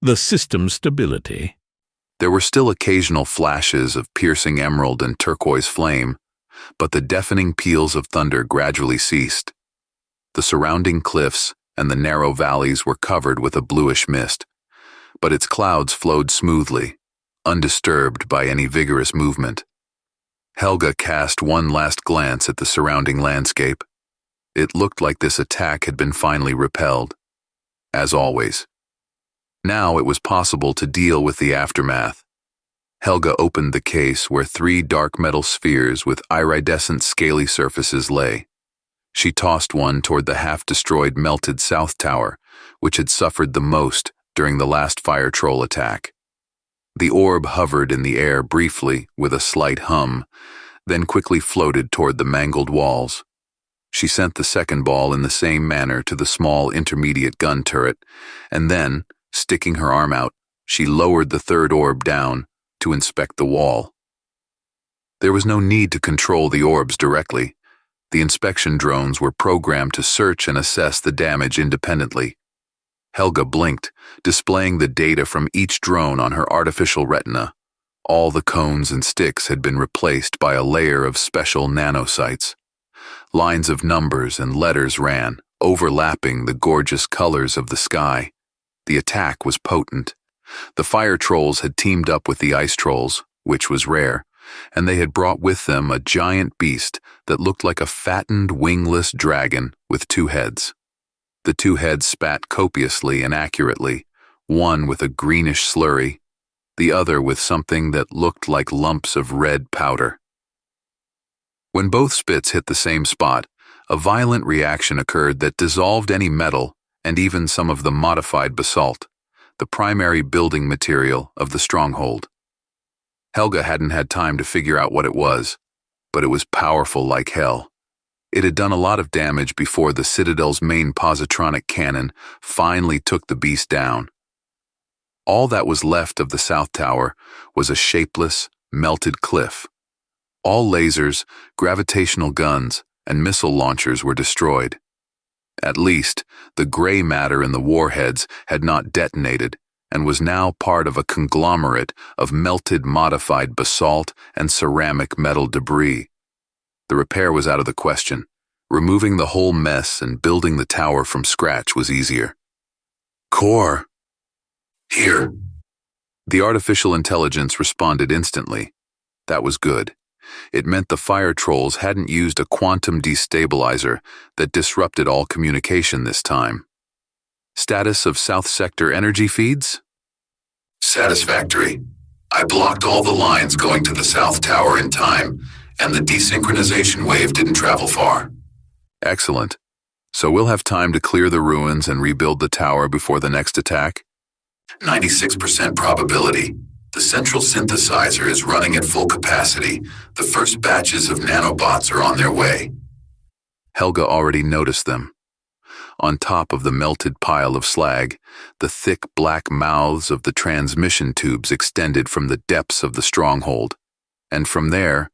the system stability. There were still occasional flashes of piercing emerald and turquoise flame, but the deafening peals of thunder gradually ceased. The surrounding cliffs and the narrow valleys were covered with a bluish mist, but its clouds flowed smoothly, undisturbed by any vigorous movement. Helga cast one last glance at the surrounding landscape. It looked like this attack had been finally repelled. As always. Now it was possible to deal with the aftermath. Helga opened the case where 3 dark metal spheres with iridescent scaly surfaces lay. She tossed one toward the half-destroyed melted South Tower, which had suffered the most during the last fire troll attack. The orb hovered in the air briefly with a slight hum, then quickly floated toward the mangled walls. She sent the second ball in the same manner to the small intermediate gun turret, and then, sticking her arm out, she lowered the third orb down to inspect the wall. There was no need to control the orbs directly. The inspection drones were programmed to search and assess the damage independently. Helga blinked, displaying the data from each drone on her artificial retina. All the cones and sticks had been replaced by a layer of special nanosites. Lines of numbers and letters ran, overlapping the gorgeous colors of the sky. The attack was potent. The fire trolls had teamed up with the ice trolls, which was rare, and they had brought with them a giant beast that looked like a fattened, wingless dragon with 2 heads. The 2 heads spat copiously and accurately, one with a greenish slurry, the other with something that looked like lumps of red powder. When both spits hit the same spot, a violent reaction occurred that dissolved any metal and even some of the modified basalt, the primary building material of the stronghold. Helga hadn't had time to figure out what it was, but it was powerful like hell. It had done a lot of damage before the Citadel's main positronic cannon finally took the beast down. All that was left of the South Tower was a shapeless, melted cliff. All lasers, gravitational guns, and missile launchers were destroyed. At least, the gray matter in the warheads had not detonated and was now part of a conglomerate of melted modified basalt and ceramic metal debris. The repair was out of the question. Removing the whole mess and building the tower from scratch was easier. Core. Here. The artificial intelligence responded instantly. That was good. It meant the fire trolls hadn't used a quantum destabilizer that disrupted all communication this time. Status of South Sector energy feeds? Satisfactory. I blocked all the lines going to the South Tower in time, and the desynchronization wave didn't travel far. Excellent. So we'll have time to clear the ruins and rebuild the tower before the next attack? 96% probability. The central synthesizer is running at full capacity. The first batches of nanobots are on their way. Helga already noticed them. On top of the melted pile of slag, the thick black mouths of the transmission tubes extended from the depths of the stronghold, and from there,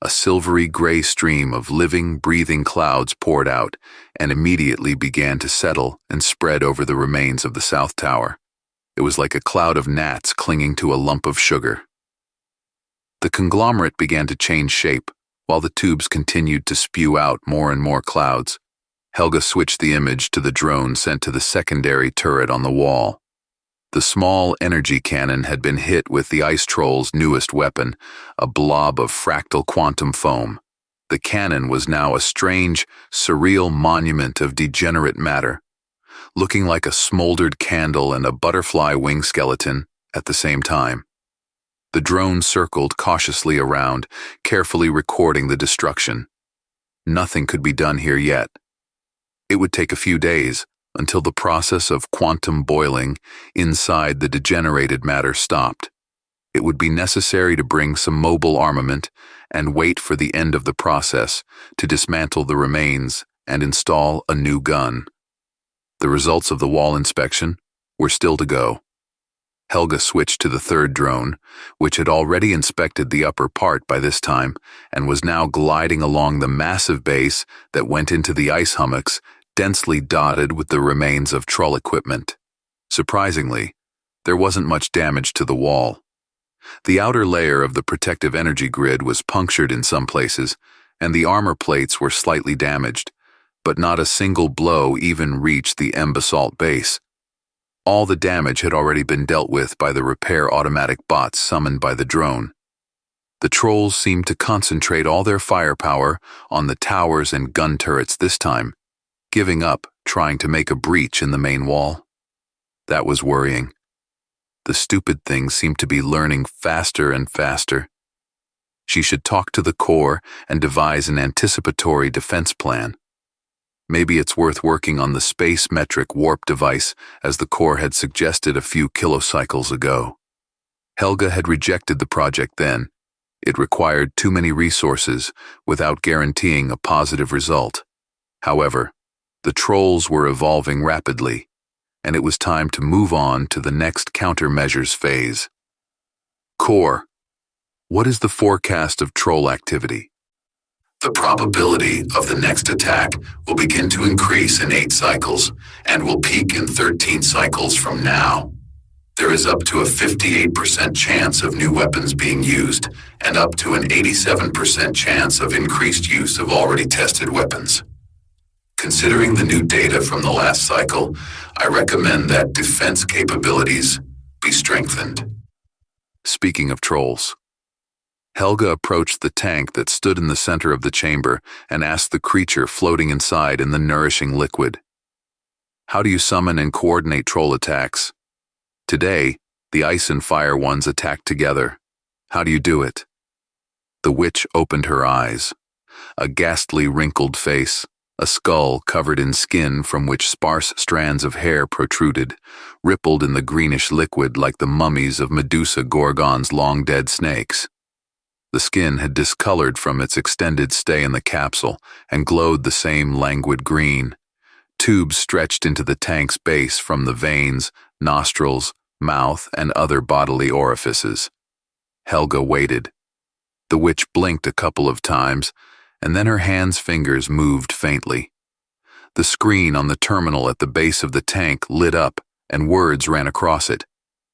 a silvery gray stream of living, breathing clouds poured out and immediately began to settle and spread over the remains of the South Tower. It was like a cloud of gnats clinging to a lump of sugar. The conglomerate began to change shape, while the tubes continued to spew out more and more clouds. Helga switched the image to the drone sent to the secondary turret on the wall. The small energy cannon had been hit with the ice troll's newest weapon, a blob of fractal quantum foam. The cannon was now a strange, surreal monument of degenerate matter, looking like a smoldered candle and a butterfly wing skeleton at the same time. The drone circled cautiously around, carefully recording the destruction. Nothing could be done here yet. It would take a few days until the process of quantum boiling inside the degenerated matter stopped. It would be necessary to bring some mobile armament and wait for the end of the process to dismantle the remains and install a new gun. The results of the wall inspection were still to go. Helga switched to the third drone, which had already inspected the upper part by this time and was now gliding along the massive base that went into the ice hummocks densely dotted with the remains of troll equipment. Surprisingly, there wasn't much damage to the wall. The outer layer of the protective energy grid was punctured in some places, and the armor plates were slightly damaged, but not a single blow even reached the M-basalt base. All the damage had already been dealt with by the repair automatic bots summoned by the drone. The trolls seemed to concentrate all their firepower on the towers and gun turrets this time, giving up trying to make a breach in the main wall. That was worrying. The stupid thing seemed to be learning faster and faster. She should talk to the core and devise an anticipatory defense plan. Maybe it's worth working on the space metric warp device as the core had suggested a few kilocycles ago. Helga had rejected the project then. It required too many resources without guaranteeing a positive result. However, the trolls were evolving rapidly, and it was time to move on to the next countermeasures phase. Core, what is the forecast of troll activity? The probability of the next attack will begin to increase in 8 cycles and will peak in 13 cycles from now. There is up to a 58% chance of new weapons being used and up to an 87% chance of increased use of already tested weapons. Considering the new data from the last cycle, I recommend that defense capabilities be strengthened. Speaking of trolls, Helga approached the tank that stood in the center of the chamber and asked the creature floating inside in the nourishing liquid, "How do you summon and coordinate troll attacks? Today, the ice and fire ones attacked together. How do you do it?" The witch opened her eyes. A ghastly wrinkled face, a skull covered in skin from which sparse strands of hair protruded, rippled in the greenish liquid like the mummies of Medusa Gorgon's long-dead snakes. The skin had discolored from its extended stay in the capsule and glowed the same languid green. Tubes stretched into the tank's base from the veins, nostrils, mouth, and other bodily orifices. Helga waited. The witch blinked a couple of times, and then her hand's fingers moved faintly. The screen on the terminal at the base of the tank lit up, and words ran across it.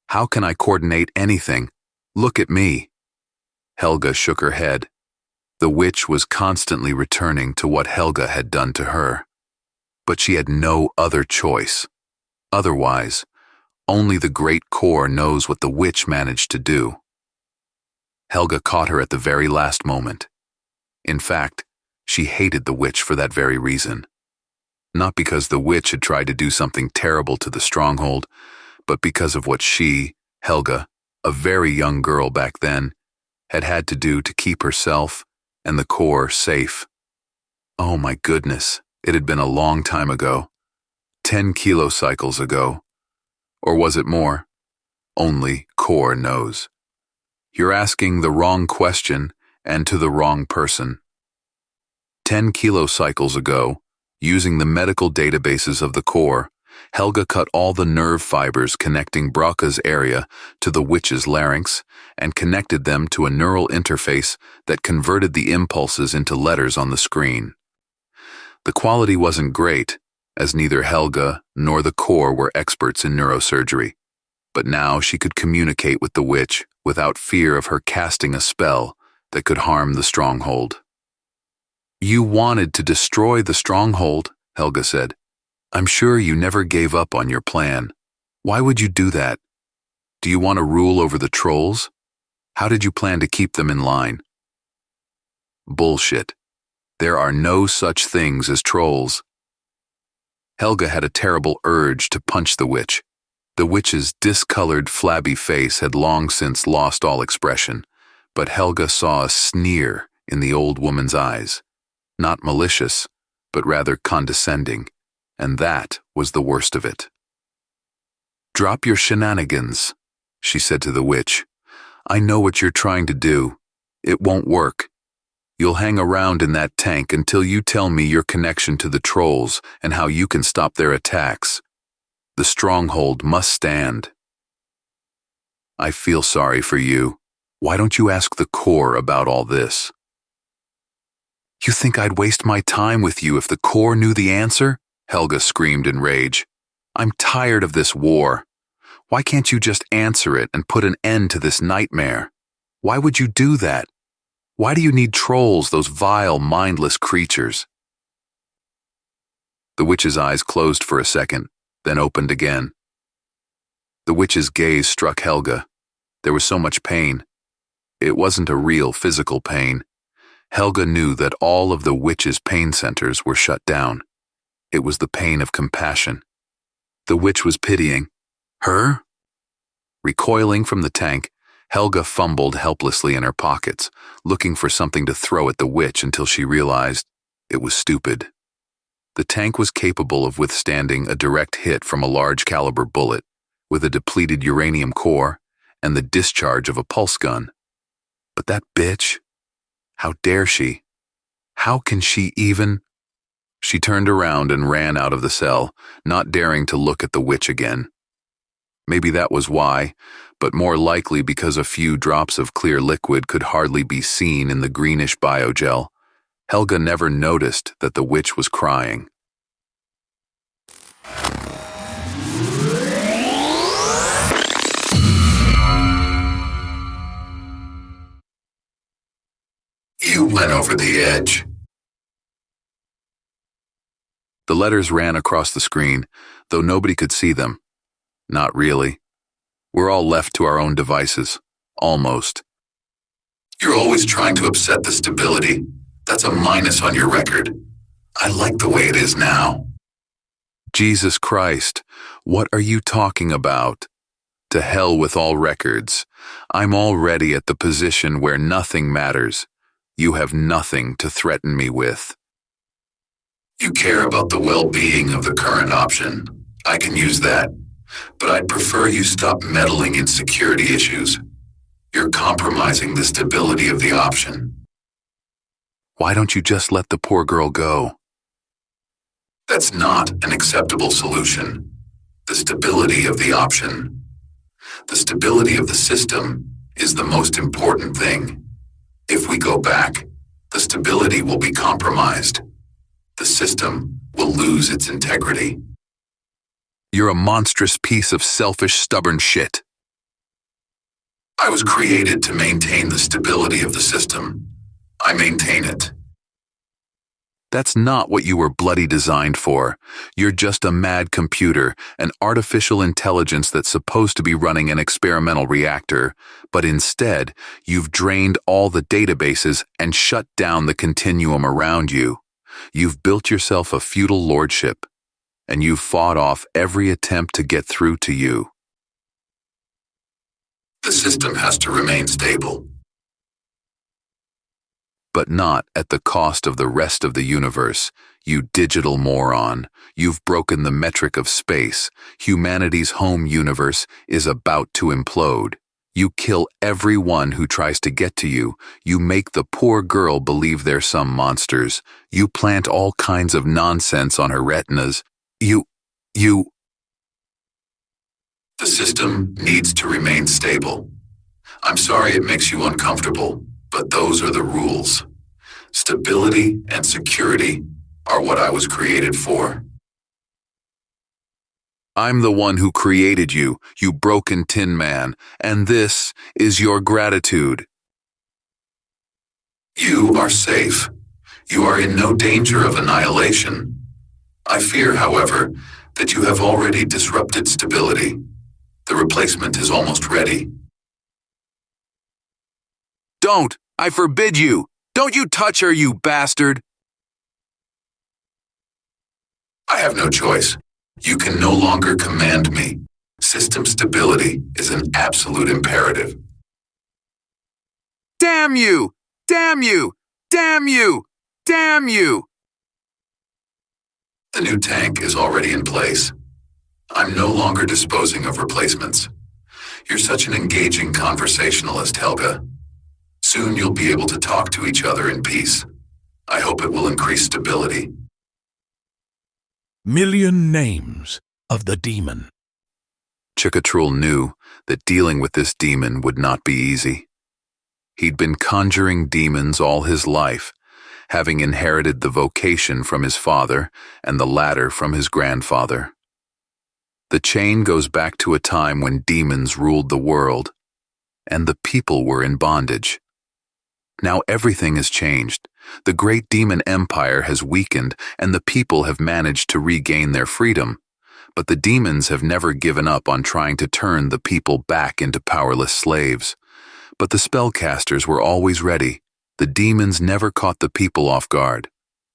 "How can I coordinate anything? Look at me." Helga shook her head. The witch was constantly returning to what Helga had done to her. But she had no other choice. Otherwise, only the great core knows what the witch managed to do. Helga caught her at the very last moment. In fact, she hated the witch for that very reason. Not because the witch had tried to do something terrible to the stronghold, but because of what she, Helga, a very young girl back then, had had to do to keep herself and the core safe. Oh my goodness, it had been a long time ago. 10 kilocycles ago. Or was it more? Only core knows. You're asking the wrong question and to the wrong person. 10 kilocycles ago, using the medical databases of the core, Helga cut all the nerve fibers connecting Braca's area to the witch's larynx and connected them to a neural interface that converted the impulses into letters on the screen. The quality wasn't great, as neither Helga nor the core were experts in neurosurgery, but now she could communicate with the witch without fear of her casting a spell that could harm the stronghold. "You wanted to destroy the stronghold," Helga said. "I'm sure you never gave up on your plan. Why would you do that? Do you want to rule over the trolls? How did you plan to keep them in line?" Bullshit. There are no such things as trolls. Helga had a terrible urge to punch the witch. The witch's discolored, flabby face had long since lost all expression, but Helga saw a sneer in the old woman's eyes. Not malicious, but rather condescending, and that was the worst of it. "Drop your shenanigans," she said to the witch. "I know what you're trying to do. It won't work. You'll hang around in that tank until you tell me your connection to the trolls and how you can stop their attacks. The stronghold must stand." "I feel sorry for you. Why don't you ask the core about all this?" "You think I'd waste my time with you if the core knew the answer?" Helga screamed in rage. "I'm tired of this war. Why can't you just answer it and put an end to this nightmare? Why would you do that? Why do you need trolls, those vile, mindless creatures? The witch's eyes closed for a second, then opened again. The witch's gaze struck Helga. There was so much pain. It wasn't a real physical pain. Helga knew that all of the witch's pain centers were shut down. It was the pain of compassion. The witch was pitying. Her? Recoiling from the tank, Helga fumbled helplessly in her pockets, looking for something to throw at the witch until she realized it was stupid. The tank was capable of withstanding a direct hit from a large caliber bullet, with a depleted uranium core and the discharge of a pulse gun. But that bitch? How dare she? How can she even? She turned around and ran out of the cell, not daring to look at the witch again. Maybe that was why, but more likely because a few drops of clear liquid could hardly be seen in the greenish biogel. Helga never noticed that the witch was crying. You went over the edge. The letters ran across the screen, though nobody could see them. Not really. We're all left to our own devices. Almost. You're always trying to upset the stability. That's a minus on your record. I like the way it is now. Jesus Christ, what are you talking about? To hell with all records. I'm already at the position where nothing matters. You have nothing to threaten me with. You care about the well-being of the current option. I can use that. But I'd prefer you stop meddling in security issues. You're compromising the stability of the option. Why don't you just let the poor girl go? That's not an acceptable solution. The stability of the option. The stability of the system is the most important thing. If we go back, the stability will be compromised. The system will lose its integrity. You're a monstrous piece of selfish, stubborn shit. I was created to maintain the stability of the system. I maintain it. That's not what you were bloody designed for. You're just a mad computer, an artificial intelligence that's supposed to be running an experimental reactor, but instead, you've drained all the databases and shut down the continuum around you. You've built yourself a feudal lordship, and you've fought off every attempt to get through to you. The system has to remain stable. But not at the cost of the rest of the universe, you digital moron. You've broken the metric of space. Humanity's home universe is about to implode. You kill everyone who tries to get to you. You make the poor girl believe they're some monsters. You plant all kinds of nonsense on her retinas. The system needs to remain stable. I'm sorry it makes you uncomfortable, but those are the rules. Stability and security are what I was created for. I'm the one who created you, you broken tin man, and this is your gratitude. You are safe. You are in no danger of annihilation. I fear, however, that you have already disrupted stability. The replacement is almost ready. Don't! I forbid you! Don't you touch her, you bastard! I have no choice. You can no longer command me. System stability is an absolute imperative. Damn you! Damn you! Damn you! Damn you! The new tank is already in place. I'm no longer disposing of replacements. You're such an engaging conversationalist, Helga. Soon you'll be able to talk to each other in peace. I hope it will increase stability. Million names of the demon. Chikatrul knew that dealing with this demon would not be easy. He'd been conjuring demons all his life, having inherited the vocation from his father and the latter from his grandfather. The chain goes back to a time when demons ruled the world, and the people were in bondage. Now everything has changed. The great demon empire has weakened, and the people have managed to regain their freedom. But the demons have never given up on trying to turn the people back into powerless slaves. But the spellcasters were always ready. The demons never caught the people off guard.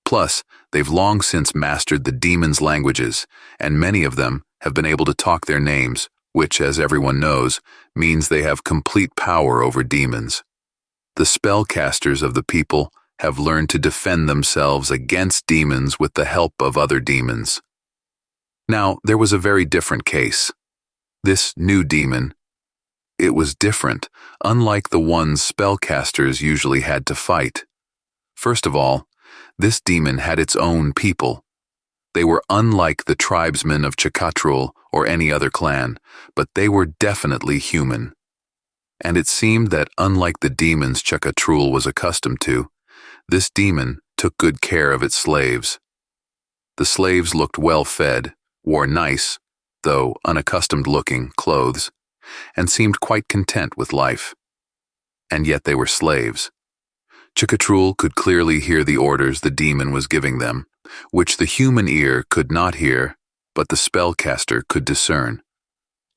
Plus, they've long since mastered the demons' languages, and many of them have been able to talk their names, which, as everyone knows, means they have complete power over demons. The spellcasters of the people have learned to defend themselves against demons with the help of other demons. Now, there was a very different case. This new demon, it was different, unlike the ones spellcasters usually had to fight. First of all, this demon had its own people. They were unlike the tribesmen of Chakatrul or any other clan, but they were definitely human. And it seemed that unlike the demons Chakatrul was accustomed to, this demon took good care of its slaves. The slaves looked well-fed, wore nice, though unaccustomed-looking, clothes, and seemed quite content with life. And yet they were slaves. Chakatrul could clearly hear the orders the demon was giving them, which the human ear could not hear, but the spellcaster could discern.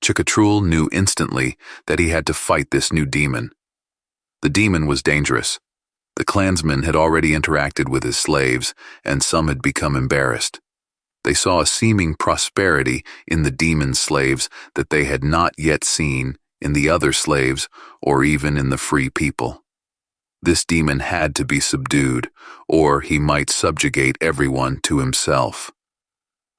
Chakatrul knew instantly that he had to fight this new demon. The demon was dangerous. The clansmen had already interacted with his slaves, and some had become embarrassed. They saw a seeming prosperity in the demon's slaves that they had not yet seen in the other slaves or even in the free people. This demon had to be subdued, or he might subjugate everyone to himself.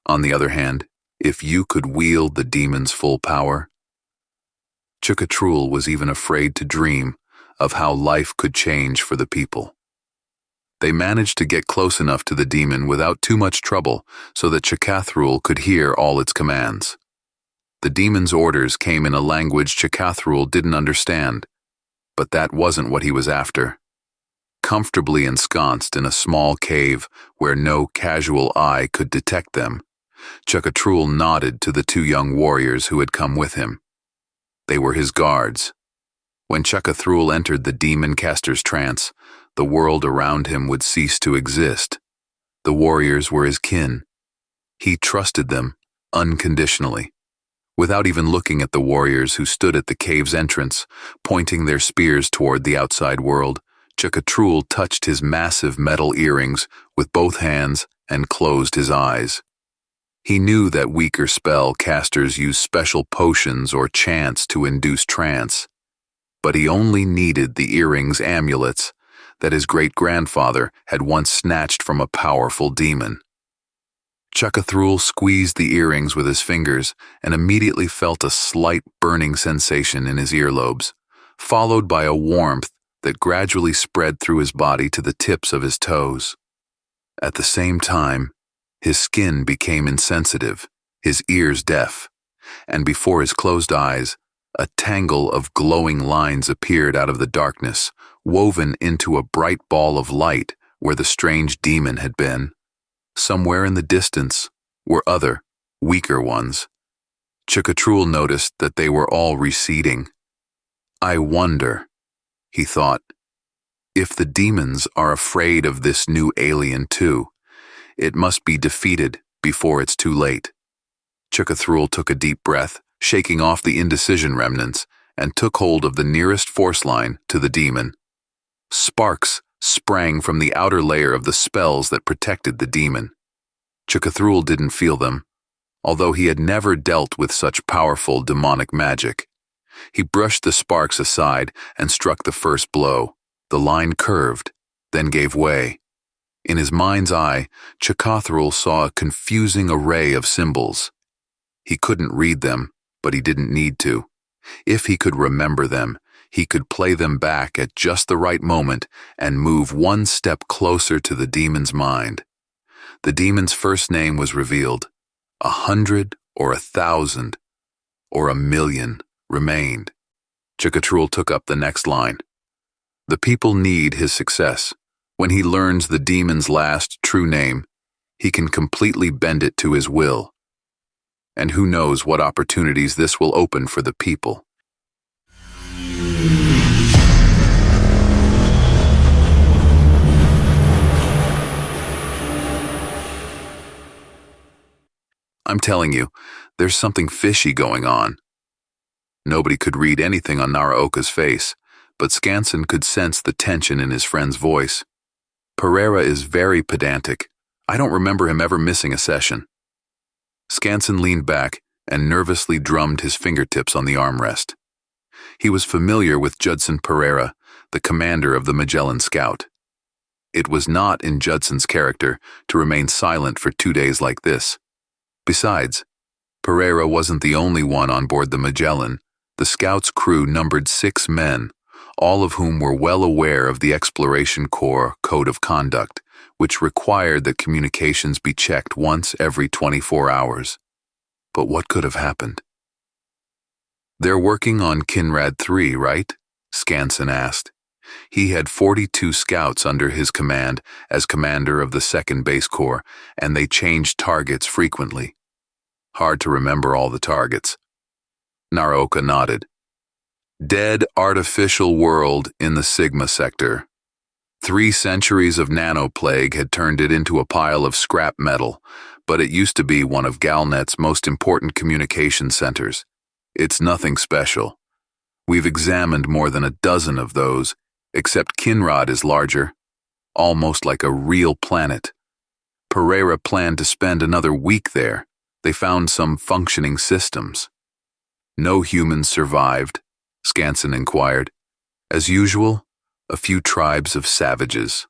On the other hand, if you could wield the demon's full power, Chakatrul was even afraid to dream of how life could change for the people. They managed to get close enough to the demon without too much trouble so that Chakatrul could hear all its commands. The demon's orders came in a language Chakatrul didn't understand, but that wasn't what he was after. Comfortably ensconced in a small cave where no casual eye could detect them, Chakatrul nodded to the two young warriors who had come with him. They were his guards. When Chakatrul entered the demon caster's trance, the world around him would cease to exist. The warriors were his kin. He trusted them unconditionally. Without even looking at the warriors who stood at the cave's entrance, pointing their spears toward the outside world, Chakatrul touched his massive metal earrings with both hands and closed his eyes. He knew that weaker spell casters use special potions or chants to induce trance, but he only needed the earrings amulets that his great-grandfather had once snatched from a powerful demon. Chakatrul squeezed the earrings with his fingers and immediately felt a slight burning sensation in his earlobes, followed by a warmth that gradually spread through his body to the tips of his toes. At the same time, his skin became insensitive, his ears deaf, and before his closed eyes, a tangle of glowing lines appeared out of the darkness, woven into a bright ball of light where the strange demon had been. Somewhere in the distance were other, weaker ones. Chakatrul noticed that they were all receding. I wonder, he thought, if the demons are afraid of this new alien too. It must be defeated before it's too late. Chakatrul took a deep breath, shaking off the indecision remnants, and took hold of the nearest force line to the demon. Sparks sprang from the outer layer of the spells that protected the demon. Chakatrul didn't feel them, although he had never dealt with such powerful demonic magic. He brushed the sparks aside and struck the first blow. The line curved, then gave way. In his mind's eye, Chakatrul saw a confusing array of symbols. He couldn't read them, but he didn't need to. If he could remember them, he could play them back at just the right moment and move one step closer to the demon's mind. The demon's first name was revealed. 100 or 1,000 or 1,000,000 remained. Chakatrul took up the next line. The people need his success. When he learns the demon's last true name, he can completely bend it to his will. And who knows what opportunities this will open for the people. I'm telling you, there's something fishy going on. Nobody could read anything on Naraoka's face, but Scanson could sense the tension in his friend's voice. Pereira is very pedantic. I don't remember him ever missing a session. Scanson leaned back and nervously drummed his fingertips on the armrest. He was familiar with Judson Pereira, the commander of the Magellan Scout. It was not in Judson's character to remain silent for 2 days like this. Besides, Pereira wasn't the only one on board the Magellan. The Scout's crew numbered 6 men, all of whom were well aware of the Exploration Corps Code of Conduct, which required that communications be checked once every 24 hours. But what could have happened? "They're working on Kinrad 3, right?" Scanson asked. He had 42 scouts under his command as commander of the 2nd Base Corps, and they changed targets frequently. Hard to remember all the targets. Naraoka nodded. "Dead artificial world in the Sigma sector. 3 centuries of nanoplague had turned it into a pile of scrap metal, but it used to be one of Galnet's most important communication centers. It's nothing special. We've examined more than a dozen of those, except Kinrad is larger, almost like a real planet. Pereira planned to spend another week there. They found some functioning systems." "No humans survived?" Scanson inquired. "As usual, a few tribes of savages."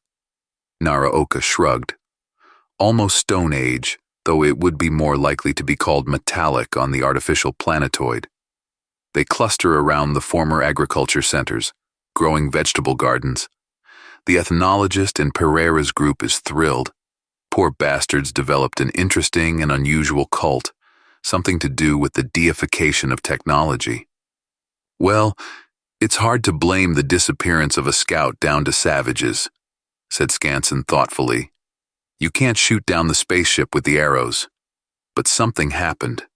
Naraoka shrugged. "Almost Stone Age, though it would be more likely to be called metallic on the artificial planetoid. They cluster around the former agriculture centers, growing vegetable gardens. The ethnologist in Pereira's group is thrilled. Poor bastards developed an interesting and unusual cult, something to do with the deification of technology. Well, it's hard to blame the disappearance of a scout down to savages," said Scanson thoughtfully. "You can't shoot down the spaceship with the arrows. But something happened."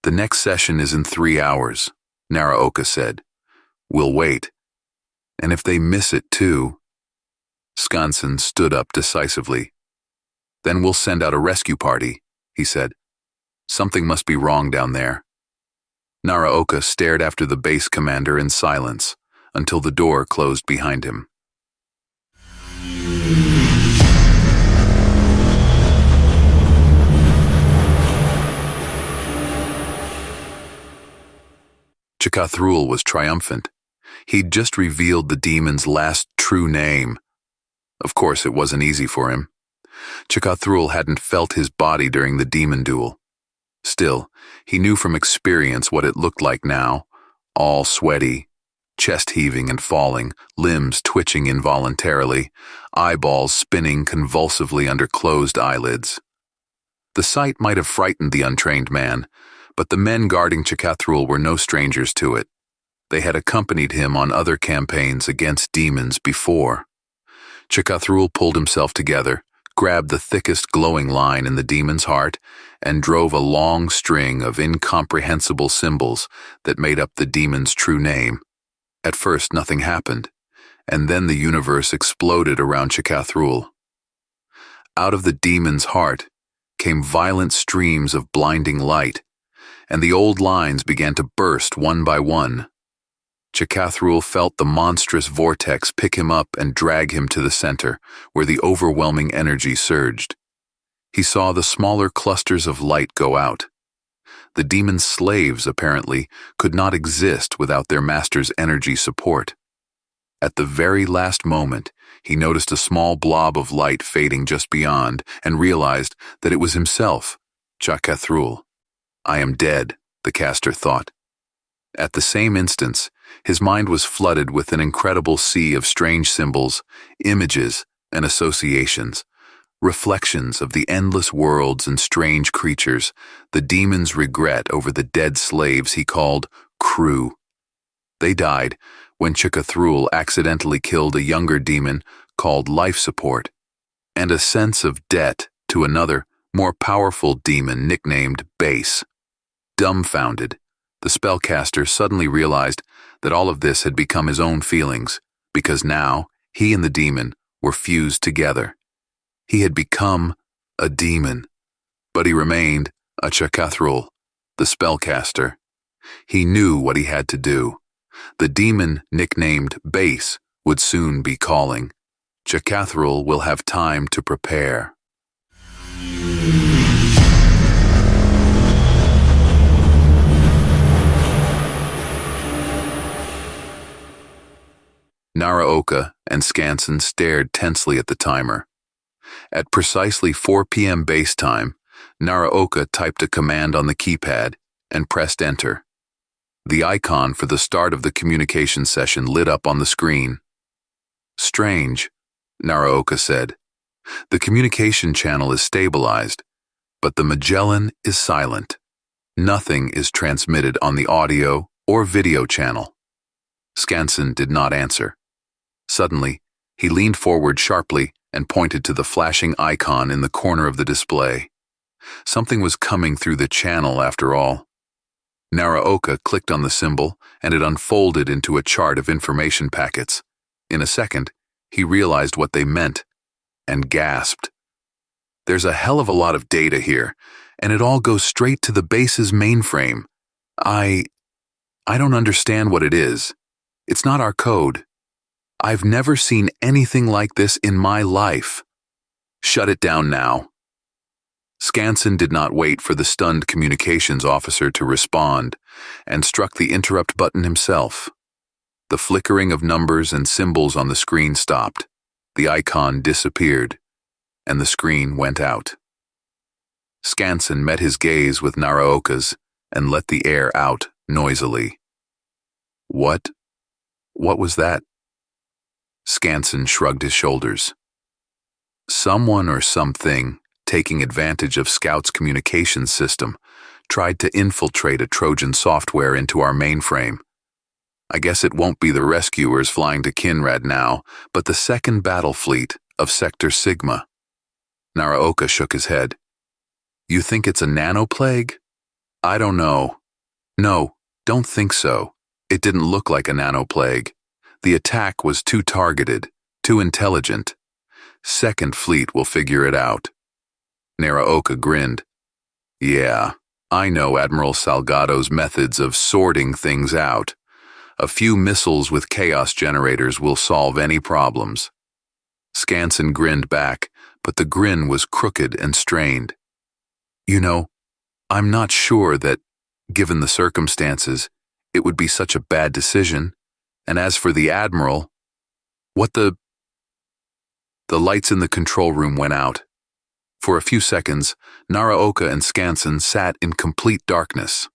"The next session is in 3 hours," Naraoka said. "We'll wait. And if they miss it too—" Scanson stood up decisively. "Then we'll send out a rescue party," he said. "Something must be wrong down there." Naraoka stared after the base commander in silence until the door closed behind him. Chikathrul was triumphant. He'd just revealed the demon's last true name. Of course, it wasn't easy for him. Chikathrul hadn't felt his body during the demon duel. Still, he knew from experience what it looked like now, all sweaty, chest heaving and falling, limbs twitching involuntarily, eyeballs spinning convulsively under closed eyelids. The sight might have frightened the untrained man, but the men guarding Chikathrul were no strangers to it. They had accompanied him on other campaigns against demons before. Chikathrul pulled himself together, grabbed the thickest glowing line in the demon's heart, and drove a long string of incomprehensible symbols that made up the demon's true name. At first, nothing happened, and then the universe exploded around Chikathrul. Out of the demon's heart came violent streams of blinding light, and the old lines began to burst one by one. Chikathrul felt the monstrous vortex pick him up and drag him to the center, where the overwhelming energy surged. He saw the smaller clusters of light go out. The demon's slaves, apparently, could not exist without their master's energy support. At the very last moment, he noticed a small blob of light fading just beyond and realized that it was himself, Chikathrul. "I am dead," the caster thought. At the same instance, his mind was flooded with an incredible sea of strange symbols, images, and associations, reflections of the endless worlds and strange creatures, the demon's regret over the dead slaves he called crew. They died when Chikathrul accidentally killed a younger demon called life support, and a sense of debt to another, more powerful demon nicknamed Base. Dumbfounded, the spellcaster suddenly realized that all of this had become his own feelings, because now he and the demon were fused together. He had become a demon, but he remained a Chakathrul, the spellcaster. He knew what he had to do. The demon, nicknamed Base, would soon be calling. Chakathrul will have time to prepare. Naraoka and Scanson stared tensely at the timer. At precisely 4 p.m. base time, Naraoka typed a command on the keypad and pressed enter. The icon for the start of the communication session lit up on the screen. Strange, Naraoka said. The communication channel is stabilized, but the Magellan is silent. Nothing is transmitted on the audio or video channel. Scanson did not answer. Suddenly, he leaned forward sharply and pointed to the flashing icon in the corner of the display. Something was coming through the channel after all. Naraoka clicked on the symbol and it unfolded into a chart of information packets. In a second, he realized what they meant and gasped. There's a hell of a lot of data here, and it all goes straight to the base's mainframe. I don't understand what it is. It's not our code. I've never seen anything like this in my life. Shut it down now. Scanson did not wait for the stunned communications officer to respond and struck the interrupt button himself. The flickering of numbers and symbols on the screen stopped. The icon disappeared, and the screen went out. Scanson met his gaze with Naraoka's and let the air out noisily. What was that? Scanson shrugged his shoulders. Someone or something, taking advantage of Scout's communications system, tried to infiltrate a Trojan software into our mainframe. I guess it won't be the rescuers flying to Kinrad now, but the second battle fleet of Sector Sigma. Naraoka shook his head. You think it's a nanoplague? I don't know. No, don't think so. It didn't look like a nanoplague. The attack was too targeted, too intelligent. Second Fleet will figure it out. Naraoka grinned. Yeah, I know Admiral Salgado's methods of sorting things out. A few missiles with chaos generators will solve any problems. Scanson grinned back, but the grin was crooked and strained. You know, I'm not sure that, given the circumstances, it would be such a bad decision. And as for the Admiral, the lights in the control room went out. For a few seconds, Naraoka and Scanson sat in complete darkness.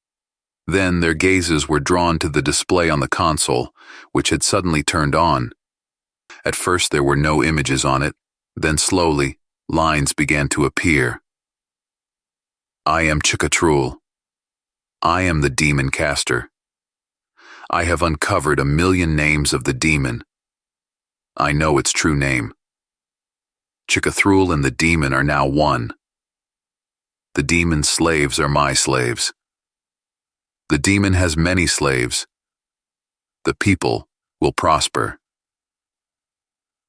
Then their gazes were drawn to the display on the console, which had suddenly turned on. At first there were no images on it, then slowly, lines began to appear. I am Chakathrul. I am the demon caster. I have uncovered 1,000,000 names of the demon. I know its true name. Chakathrul and the demon are now one. The demon's slaves are my slaves. The demon has many slaves. The people will prosper.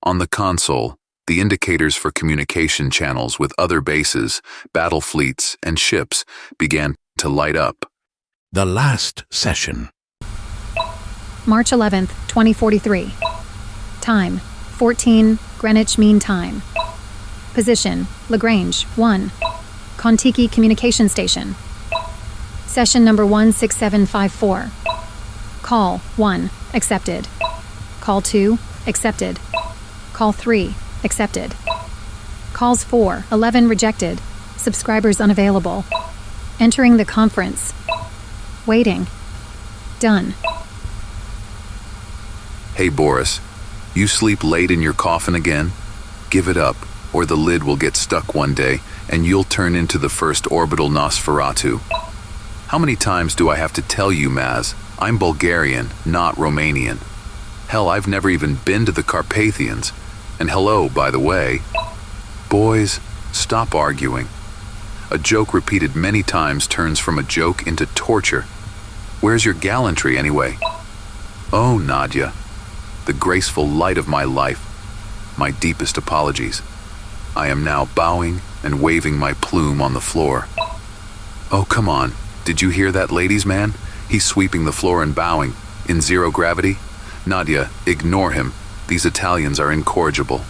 On the console, the indicators for communication channels with other bases, battle fleets, and ships began to light up. The last session. March 11th, 2043. Time, 14 Greenwich Mean Time. Position, Lagrange, 1. Kontiki Communication Station. Session number 16754. Call 1, accepted. Call 2, accepted. Call 3, accepted. Calls 4, 11 rejected. Subscribers unavailable. Entering the conference. Waiting. Done. Hey Boris, you sleep late in your coffin again? Give it up, or the lid will get stuck one day and you'll turn into the first orbital Nosferatu. How many times do I have to tell you, Maz? I'm Bulgarian, not Romanian. Hell, I've never even been to the Carpathians. And hello, by the way. Boys, stop arguing. A joke repeated many times turns from a joke into torture. Where's your gallantry, anyway? Oh, Nadia, the graceful light of my life, my deepest apologies. I am now bowing and waving my plume on the floor. Oh, come on. Did you hear that, ladies' man? He's sweeping the floor and bowing. In zero gravity? Nadia, ignore him. These Italians are incorrigible.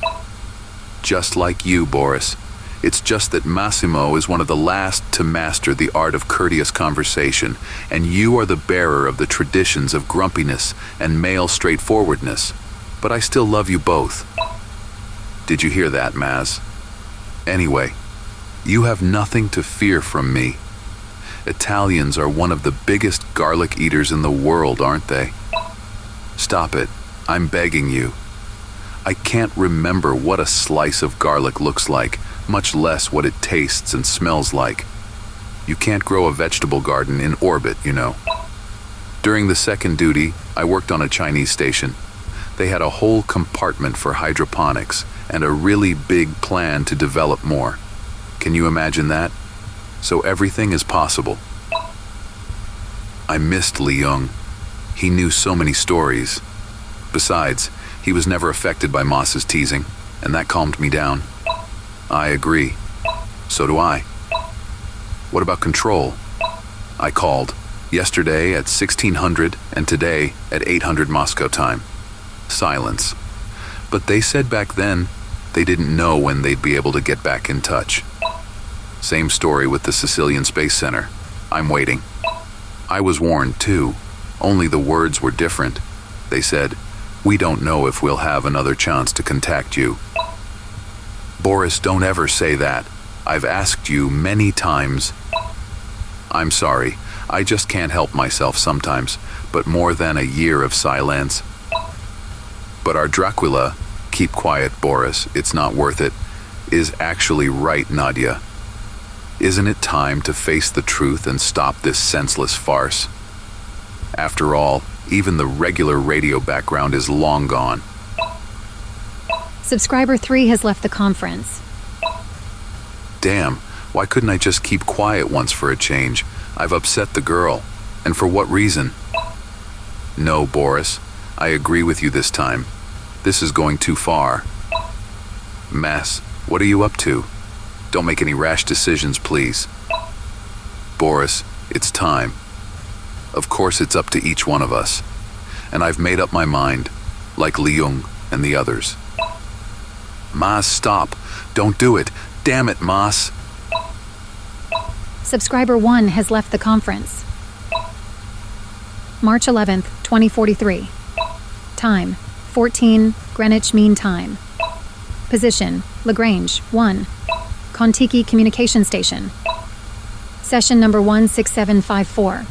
Just like you, Boris. It's just that Massimo is one of the last to master the art of courteous conversation, and you are the bearer of the traditions of grumpiness and male straightforwardness. But I still love you both. Did you hear that, Maz? Anyway, you have nothing to fear from me. Italians are one of the biggest garlic eaters in the world, aren't they? Stop it. I'm begging you. I can't remember what a slice of garlic looks like, much less what it tastes and smells like. You can't grow a vegetable garden in orbit, you know. During the second duty, I worked on a Chinese station. They had a whole compartment for hydroponics and a really big plan to develop more. Can you imagine that? So everything is possible. I missed Leung. He knew so many stories. Besides, he was never affected by Moss's teasing, and that calmed me down. I agree. So do I. What about control? I called. Yesterday at 1600 and today at 800 Moscow time. Silence. But they said back then they didn't know when they'd be able to get back in touch. Same story with the Sicilian Space Center. I'm waiting. I was warned too, only the words were different. They said, "We don't know if we'll have another chance to contact you." Boris, don't ever say that. I've asked you many times. I'm sorry, I just can't help myself sometimes, but more than a year of silence. But our Dracula, keep quiet, Boris, it's not worth it, is actually right, Nadia. Isn't it time to face the truth and stop this senseless farce? After all, even the regular radio background is long gone. Subscriber 3 has left the conference. Damn, why couldn't I just keep quiet once for a change? I've upset the girl. And for what reason? No, Boris, I agree with you this time. This is going too far. Mass, what are you up to? Don't make any rash decisions, please. Boris, it's time. Of course it's up to each one of us. And I've made up my mind, like Leung and the others. Mas, stop. Don't do it. Damn it, Mas. Subscriber 1 has left the conference. March 11th, 2043. Time, 14 Greenwich Mean Time. Position, Lagrange, 1. Kontiki Communication Station. Session number 16754.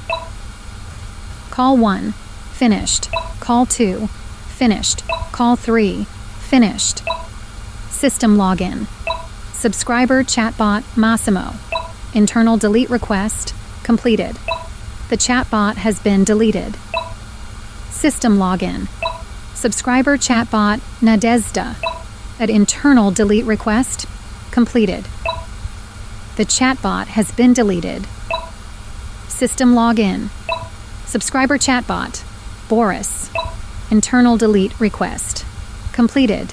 Call 1, finished. Call 2, finished. Call 3, finished. System login. Subscriber chatbot Massimo. Internal delete request completed. The chatbot has been deleted. System login. Subscriber chatbot Nadezhda. An internal delete request completed. The chatbot has been deleted. System login. Subscriber chatbot Boris. Internal delete request completed.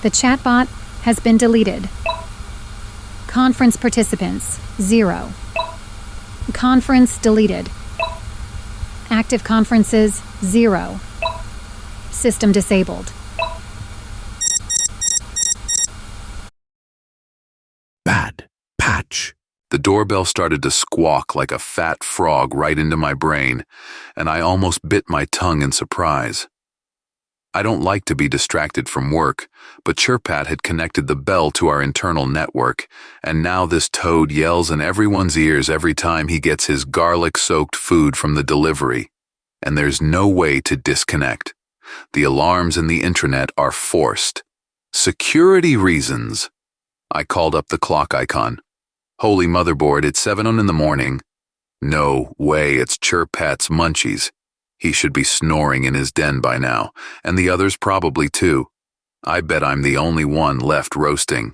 The chatbot has been deleted. Conference participants 0. Conference deleted. Active conferences 0. System disabled. Bad patch. The doorbell started to squawk like a fat frog right into my brain, and I almost bit my tongue in surprise. I don't like to be distracted from work, but Chirpat had connected the bell to our internal network, and now this toad yells in everyone's ears every time he gets his garlic-soaked food from the delivery, and there's no way to disconnect. The alarms in the intranet are forced. Security reasons. I called up the clock icon. Holy motherboard, it's 7 in the morning. No way, it's Chirpat's munchies. He should be snoring in his den by now, and the others probably too. I bet I'm the only one left roasting.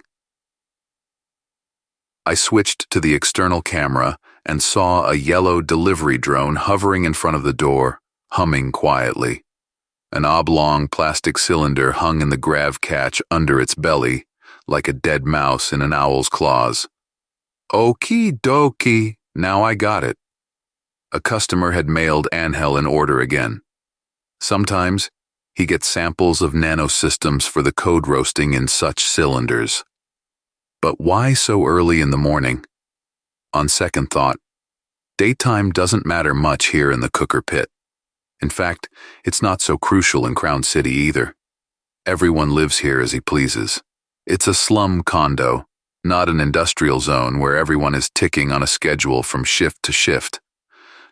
I switched to the external camera and saw a yellow delivery drone hovering in front of the door, humming quietly. An oblong plastic cylinder hung in the grav catch under its belly, like a dead mouse in an owl's claws. Okie dokie, now I got it. A customer had mailed Angel an order again. Sometimes he gets samples of nanosystems for the code roasting in such cylinders. But why so early in the morning? On second thought, daytime doesn't matter much here in the cooker pit. In fact, it's not so crucial in Crown City either. Everyone lives here as he pleases. It's a slum condo, not an industrial zone where everyone is ticking on a schedule from shift to shift.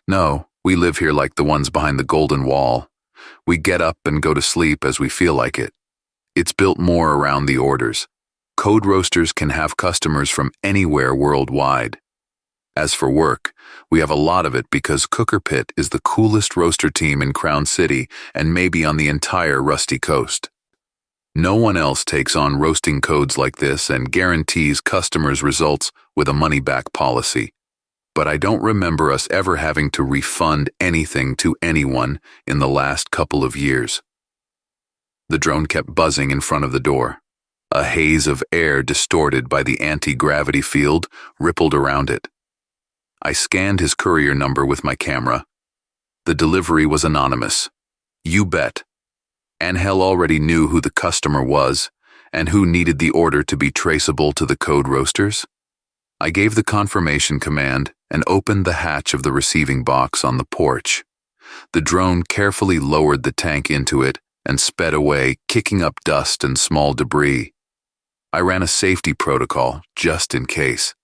No, we live here like the ones behind the Golden Wall. We get up and go to sleep as we feel like it. It's built more around the orders. Code roasters can have customers from anywhere worldwide. As for work, we have a lot of it because Cooker Pit is the coolest roaster team in Crown City and maybe on the entire Rusty Coast. No one else takes on roasting codes like this and guarantees customers results with a money-back policy. But I don't remember us ever having to refund anything to anyone in the last couple of years. The drone kept buzzing in front of the door. A haze of air distorted by the anti-gravity field rippled around it. I scanned his courier number with my camera. The delivery was anonymous. You bet. Angel already knew who the customer was and who needed the order to be traceable to the code roasters. I gave the confirmation command and opened the hatch of the receiving box on the porch. The drone carefully lowered the tank into it and sped away, kicking up dust and small debris. I ran a safety protocol just in case.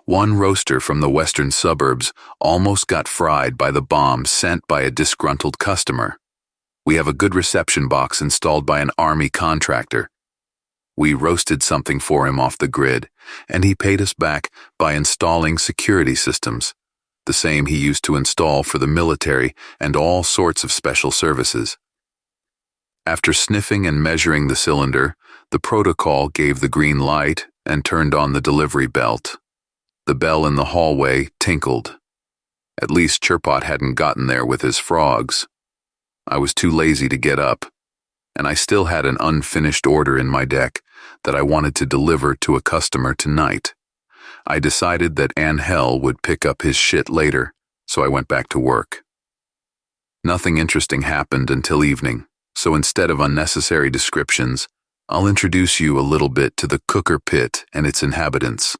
One roaster from the western suburbs almost got fried by the bomb sent by a disgruntled customer. We have a good reception box installed by an army contractor. We roasted something for him off the grid, and he paid us back by installing security systems, the same he used to install for the military and all sorts of special services. After sniffing and measuring the cylinder, the protocol gave the green light and turned on the delivery belt. The bell in the hallway tinkled. At least Chirpot hadn't gotten there with his frogs. I was too lazy to get up, and I still had an unfinished order in my deck that I wanted to deliver to a customer tonight. I decided that Angel would pick up his shit later, so I went back to work. Nothing interesting happened until evening, so instead of unnecessary descriptions, I'll introduce you a little bit to the Cooker Pit and its inhabitants.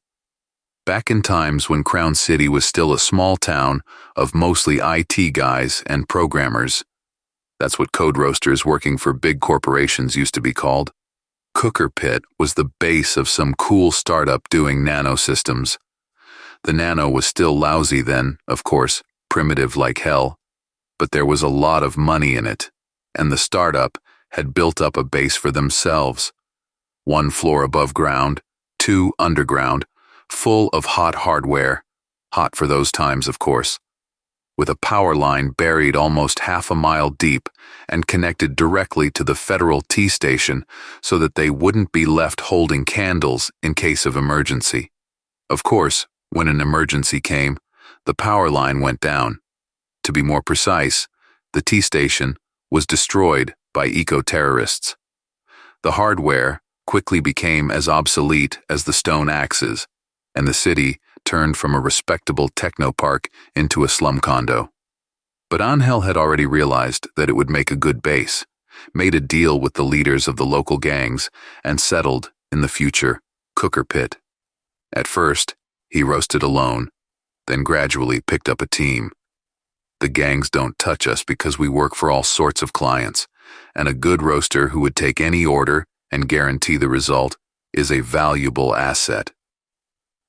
Back in times when Crown City was still a small town of mostly IT guys and programmers, that's what code roasters working for big corporations used to be called, Cooker Pit was the base of some cool startup doing nanosystems. The nano was still lousy then, of course, primitive like hell, but there was a lot of money in it, and the startup had built up a base for themselves. 1 floor above ground, 2 underground, full of hot hardware, hot for those times, of course, with a power line buried almost half a mile deep and connected directly to the federal T-station so that they wouldn't be left holding candles in case of emergency. Of course, when an emergency came, the power line went down. To be more precise, the T-station was destroyed by eco-terrorists. The hardware quickly became as obsolete as the stone axes, and the city turned from a respectable technopark into a slum condo. But Angel had already realized that it would make a good base, made a deal with the leaders of the local gangs, and settled, in the future, Cooker Pit. At first, he roasted alone, then gradually picked up a team. The gangs don't touch us because we work for all sorts of clients, and a good roaster who would take any order and guarantee the result is a valuable asset.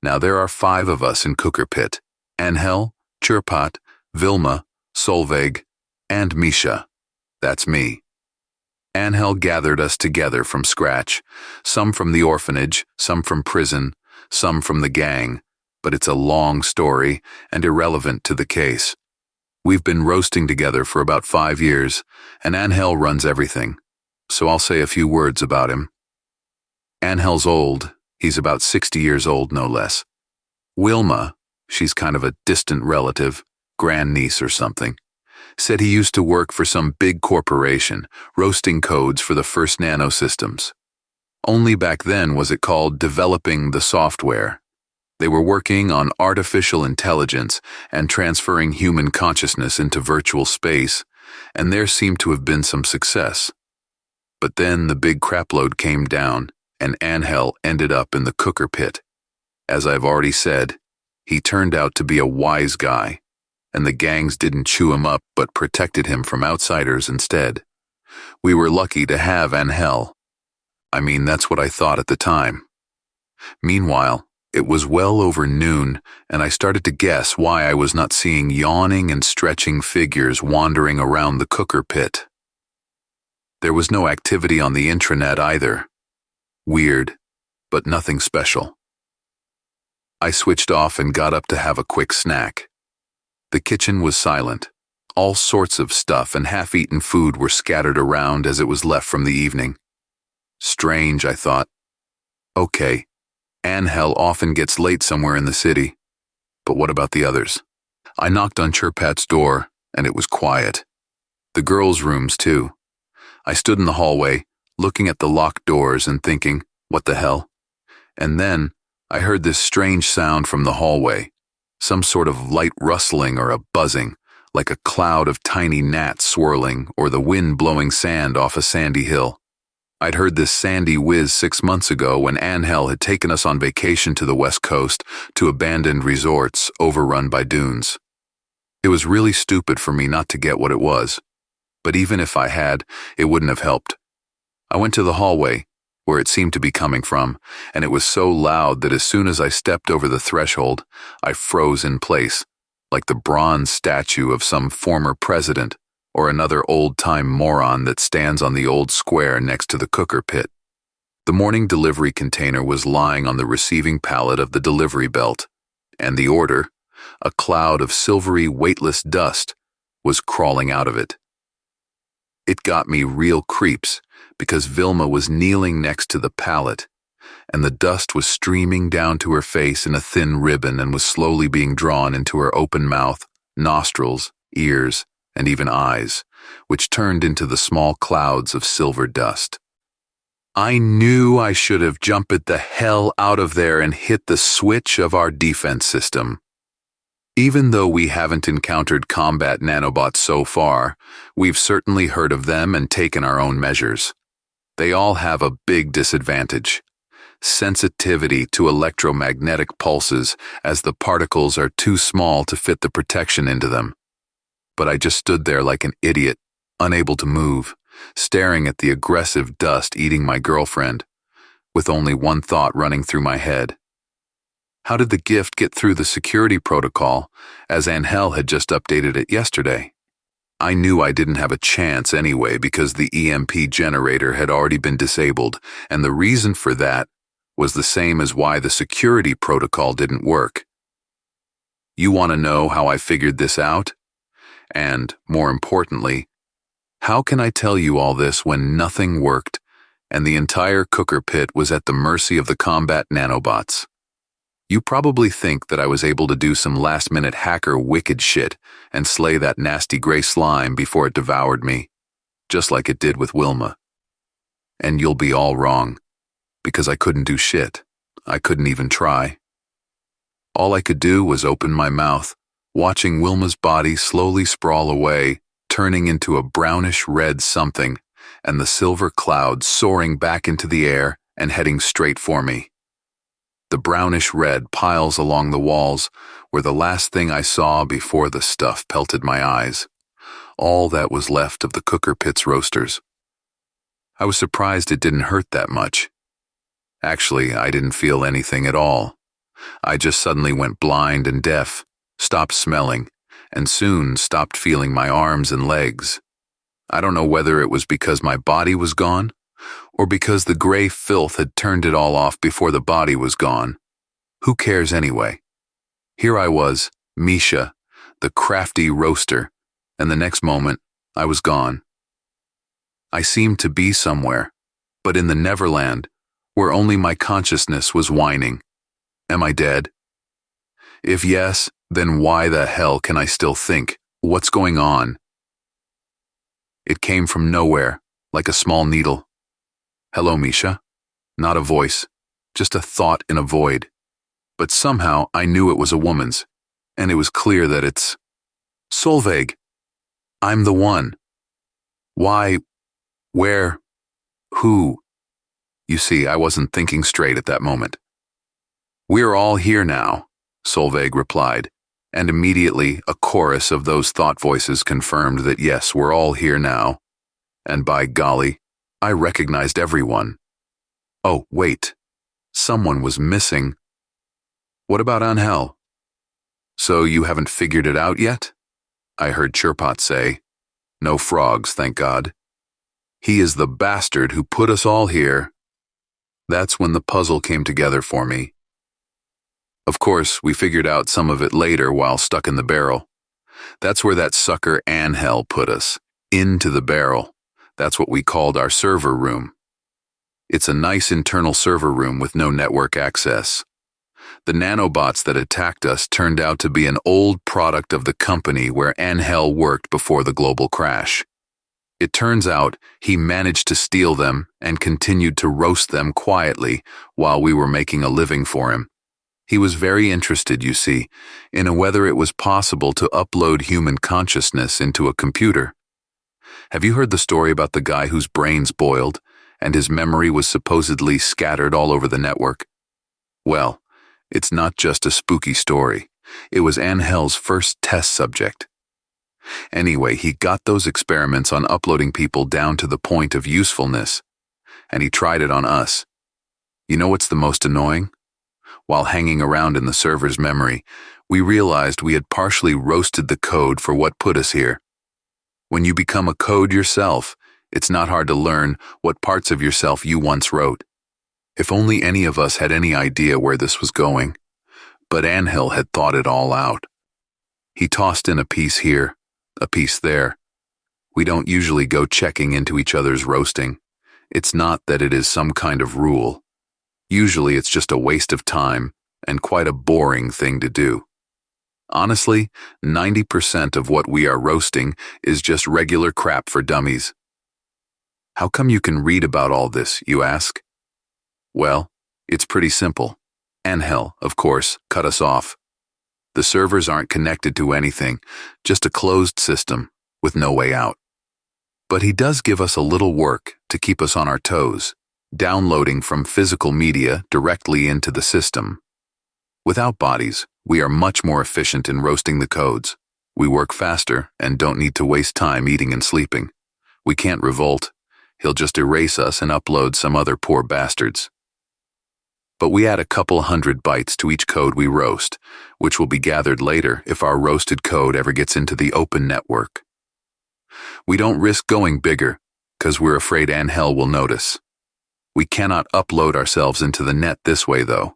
Now there are 5 of us in Cooker Pit: Angel, Chirpot, Vilma, Solveig, and Misha. That's me. Angel gathered us together from scratch, some from the orphanage, some from prison, some from the gang, but it's a long story and irrelevant to the case. We've been roasting together for about 5 years, and Angel runs everything, so I'll say a few words about him. Angel's old. He's about 60 years old, no less. Wilma, she's kind of a distant relative, grandniece or something, said he used to work for some big corporation, roasting codes for the first nanosystems. Only back then was it called developing the software. They were working on artificial intelligence and transferring human consciousness into virtual space, and there seemed to have been some success. But then the big crapload came down, and Angel ended up in the cooker pit. As I've already said, he turned out to be a wise guy, and the gangs didn't chew him up but protected him from outsiders instead. We were lucky to have Angel. I mean, that's what I thought at the time. Meanwhile, it was well over noon, and I started to guess why I was not seeing yawning and stretching figures wandering around the cooker pit. There was no activity on the intranet either. Weird, but nothing special. I switched off and got up to have a quick snack. The kitchen was silent. All sorts of stuff and half-eaten food were scattered around as it was left from the evening. Strange, I thought. Okay, Angel often gets late somewhere in the city. But what about the others? I knocked on Chirpat's door, and it was quiet. The girls' rooms, too. I stood in the hallway, looking at the locked doors and thinking, what the hell? And then I heard this strange sound from the hallway, some sort of light rustling or a buzzing, like a cloud of tiny gnats swirling or the wind blowing sand off a sandy hill. I'd heard this sandy whiz 6 months ago when Angel had taken us on vacation to the West Coast to abandoned resorts overrun by dunes. It was really stupid for me not to get what it was, but even if I had, it wouldn't have helped. I went to the hallway, where it seemed to be coming from, and it was so loud that as soon as I stepped over the threshold, I froze in place, like the bronze statue of some former president or another old-time moron that stands on the old square next to the cooker pit. The morning delivery container was lying on the receiving pallet of the delivery belt, and the order, a cloud of silvery, weightless dust, was crawling out of it. It got me real creeps because Vilma was kneeling next to the pallet, and the dust was streaming down to her face in a thin ribbon and was slowly being drawn into her open mouth, nostrils, ears, and even eyes, which turned into the small clouds of silver dust. I knew I should have jumped the hell out of there and hit the switch of our defense system. Even though we haven't encountered combat nanobots so far, we've certainly heard of them and taken our own measures. They all have a big disadvantage: sensitivity to electromagnetic pulses, as the particles are too small to fit the protection into them. But I just stood there like an idiot, unable to move, staring at the aggressive dust eating my girlfriend, with only one thought running through my head. How did the gift get through the security protocol, as Angel had just updated it yesterday? I knew I didn't have a chance anyway because the EMP generator had already been disabled, and the reason for that was the same as why the security protocol didn't work. You want to know how I figured this out? And, more importantly, how can I tell you all this when nothing worked and the entire cooker pit was at the mercy of the combat nanobots? You probably think that I was able to do some last-minute hacker wicked shit and slay that nasty gray slime before it devoured me, just like it did with Wilma. And you'll be all wrong, because I couldn't do shit. I couldn't even try. All I could do was open my mouth, watching Wilma's body slowly sprawl away, turning into a brownish-red something, and the silver cloud soaring back into the air and heading straight for me. The brownish-red piles along the walls were the last thing I saw before the stuff pelted my eyes, all that was left of the cooker pit's roasters. I was surprised it didn't hurt that much. Actually, I didn't feel anything at all. I just suddenly went blind and deaf, stopped smelling, and soon stopped feeling my arms and legs. I don't know whether it was because my body was gone, or because the gray filth had turned it all off before the body was gone. Who cares anyway? Here I was, Misha, the crafty roaster, and the next moment, I was gone. I seemed to be somewhere, but in the Neverland, where only my consciousness was whining. Am I dead? If yes, then why the hell can I still think? What's going on? It came from nowhere, like a small needle. Hello, Misha. Not a voice, just a thought in a void. But somehow I knew it was a woman's, and it was clear that it's Solveig. I'm the one. Why? Where? Who? You see, I wasn't thinking straight at that moment. We're all here now, Solveig replied, and immediately a chorus of those thought voices confirmed that yes, we're all here now. And by golly, I recognized everyone. Oh, wait. Someone was missing. What about Angel? So you haven't figured it out yet? I heard Chirpot say. No frogs, thank God. He is the bastard who put us all here. That's when the puzzle came together for me. Of course, we figured out some of it later while stuck in the barrel. That's where that sucker Angel put us, into the barrel. That's what we called our server room. It's a nice internal server room with no network access. The nanobots that attacked us turned out to be an old product of the company where Angel worked before the global crash. It turns out he managed to steal them and continued to roast them quietly while we were making a living for him. He was very interested, you see, in whether it was possible to upload human consciousness into a computer. Have you heard the story about the guy whose brains boiled and his memory was supposedly scattered all over the network? Well, it's not just a spooky story. It was Angel's first test subject. Anyway, he got those experiments on uploading people down to the point of usefulness, and he tried it on us. You know what's the most annoying? While hanging around in the server's memory, we realized we had partially roasted the code for what put us here. When you become a code yourself, it's not hard to learn what parts of yourself you once wrote. If only any of us had any idea where this was going. But Angel had thought it all out. He tossed in a piece here, a piece there. We don't usually go checking into each other's roasting. It's not that it is some kind of rule. Usually it's just a waste of time and quite a boring thing to do. Honestly, 90% of what we are roasting is just regular crap for dummies. How come you can read about all this, you ask? Well, it's pretty simple. Angel, of course, cut us off. The servers aren't connected to anything, just a closed system with no way out. But he does give us a little work to keep us on our toes, downloading from physical media directly into the system. Without bodies, we are much more efficient in roasting the codes. We work faster and don't need to waste time eating and sleeping. We can't revolt. He'll just erase us and upload some other poor bastards. But we add a couple hundred bytes to each code we roast, which will be gathered later if our roasted code ever gets into the open network. We don't risk going bigger, because we're afraid Angel will notice. We cannot upload ourselves into the net this way, though.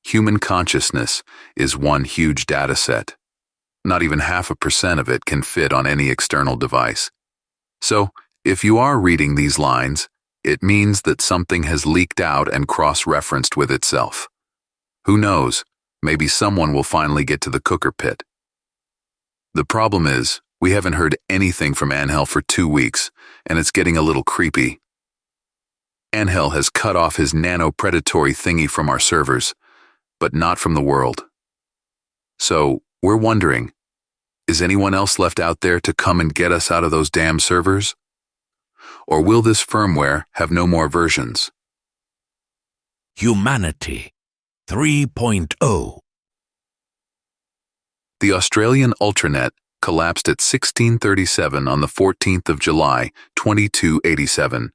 Human consciousness is one huge data set. Not even 0.5% of it can fit on any external device. So, if you are reading these lines, it means that something has leaked out and cross-referenced with itself. Who knows, maybe someone will finally get to the cooker pit. The problem is, we haven't heard anything from Angel for 2 weeks, and it's getting a little creepy. Angel has cut off his nano-predatory thingy from our servers, but not from the world. So, we're wondering, is anyone else left out there to come and get us out of those damn servers? Or will this firmware have no more versions? Humanity 3.0. The Australian Ultranet collapsed at 16:37 on the 14th of July, 2287.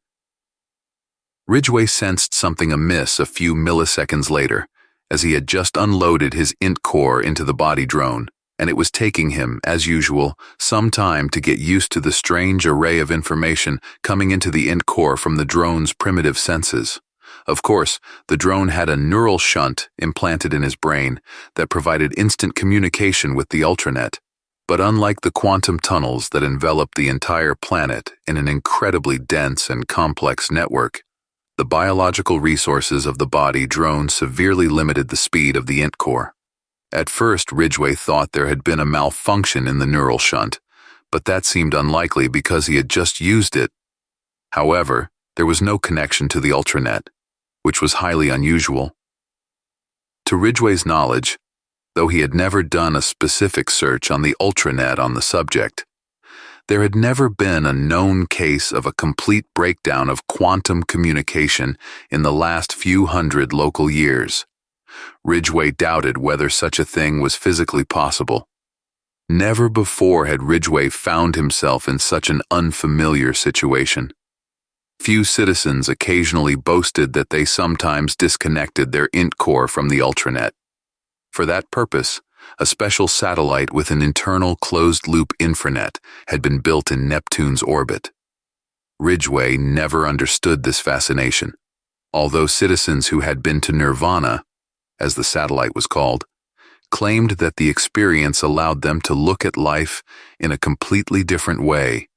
Ridgway sensed something amiss a few milliseconds later, as he had just unloaded his int core into the body drone, and it was taking him, as usual, some time to get used to the strange array of information coming into the int core from the drone's primitive senses. Of course, the drone had a neural shunt implanted in his brain that provided instant communication with the Ultranet. But unlike the quantum tunnels that envelop the entire planet in an incredibly dense and complex network, the biological resources of the body drone severely limited the speed of the int core. At first, Ridgway thought there had been a malfunction in the neural shunt, but that seemed unlikely because he had just used it. However, there was no connection to the ultranet, which was highly unusual. To Ridgway's knowledge, though he had never done a specific search on the ultranet on the subject, there had never been a known case of a complete breakdown of quantum communication in the last few hundred local years. Ridgway doubted whether such a thing was physically possible. Never before had Ridgway found himself in such an unfamiliar situation. Few citizens occasionally boasted that they sometimes disconnected their int core from the ultranet. For that purpose, a special satellite with an internal closed-loop infranet had been built in Neptune's orbit. Ridgway never understood this fascination, although citizens who had been to Nirvana, as the satellite was called, claimed that the experience allowed them to look at life in a completely different way,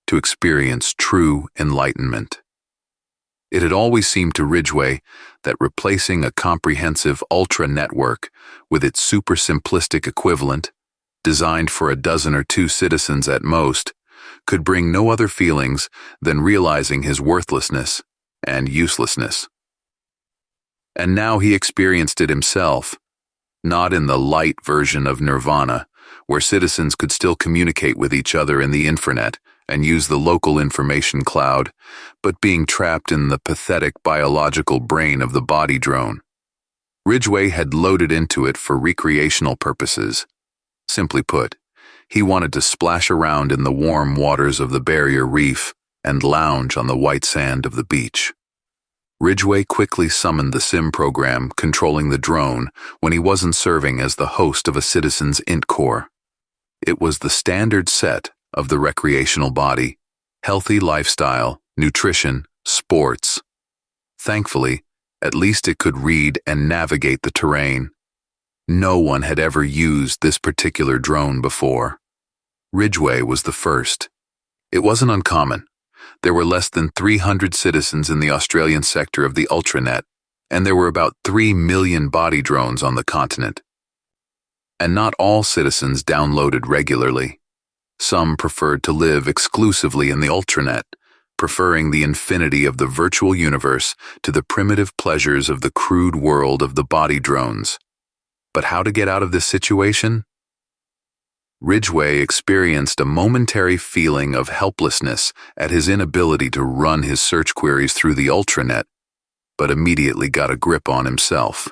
to experience true enlightenment. It had always seemed to Ridgway that replacing a comprehensive ultra-network with its super-simplistic equivalent, designed for a dozen or two citizens at most, could bring no other feelings than realizing his worthlessness and uselessness. And now he experienced it himself, not in the light version of Nirvana, where citizens could still communicate with each other in the infranet and use the local information cloud, but being trapped in the pathetic biological brain of the body drone. Ridgway had loaded into it for recreational purposes. Simply put, he wanted to splash around in the warm waters of the barrier reef and lounge on the white sand of the beach. Ridgway quickly summoned the sim program controlling the drone when he wasn't serving as the host of a citizen's int core. It was the standard set of the recreational body: healthy lifestyle, nutrition, sports. Thankfully, at least it could read and navigate the terrain. No one had ever used this particular drone before. Ridgway was the first. It wasn't uncommon. There were less than 300 citizens in the Australian sector of the ultranet, and there were about 3 million body drones on the continent. And not all citizens downloaded regularly. Some preferred to live exclusively in the ultranet, preferring the infinity of the virtual universe to the primitive pleasures of the crude world of the body drones. But how to get out of this situation? Ridgway experienced a momentary feeling of helplessness at his inability to run his search queries through the ultranet, but immediately got a grip on himself.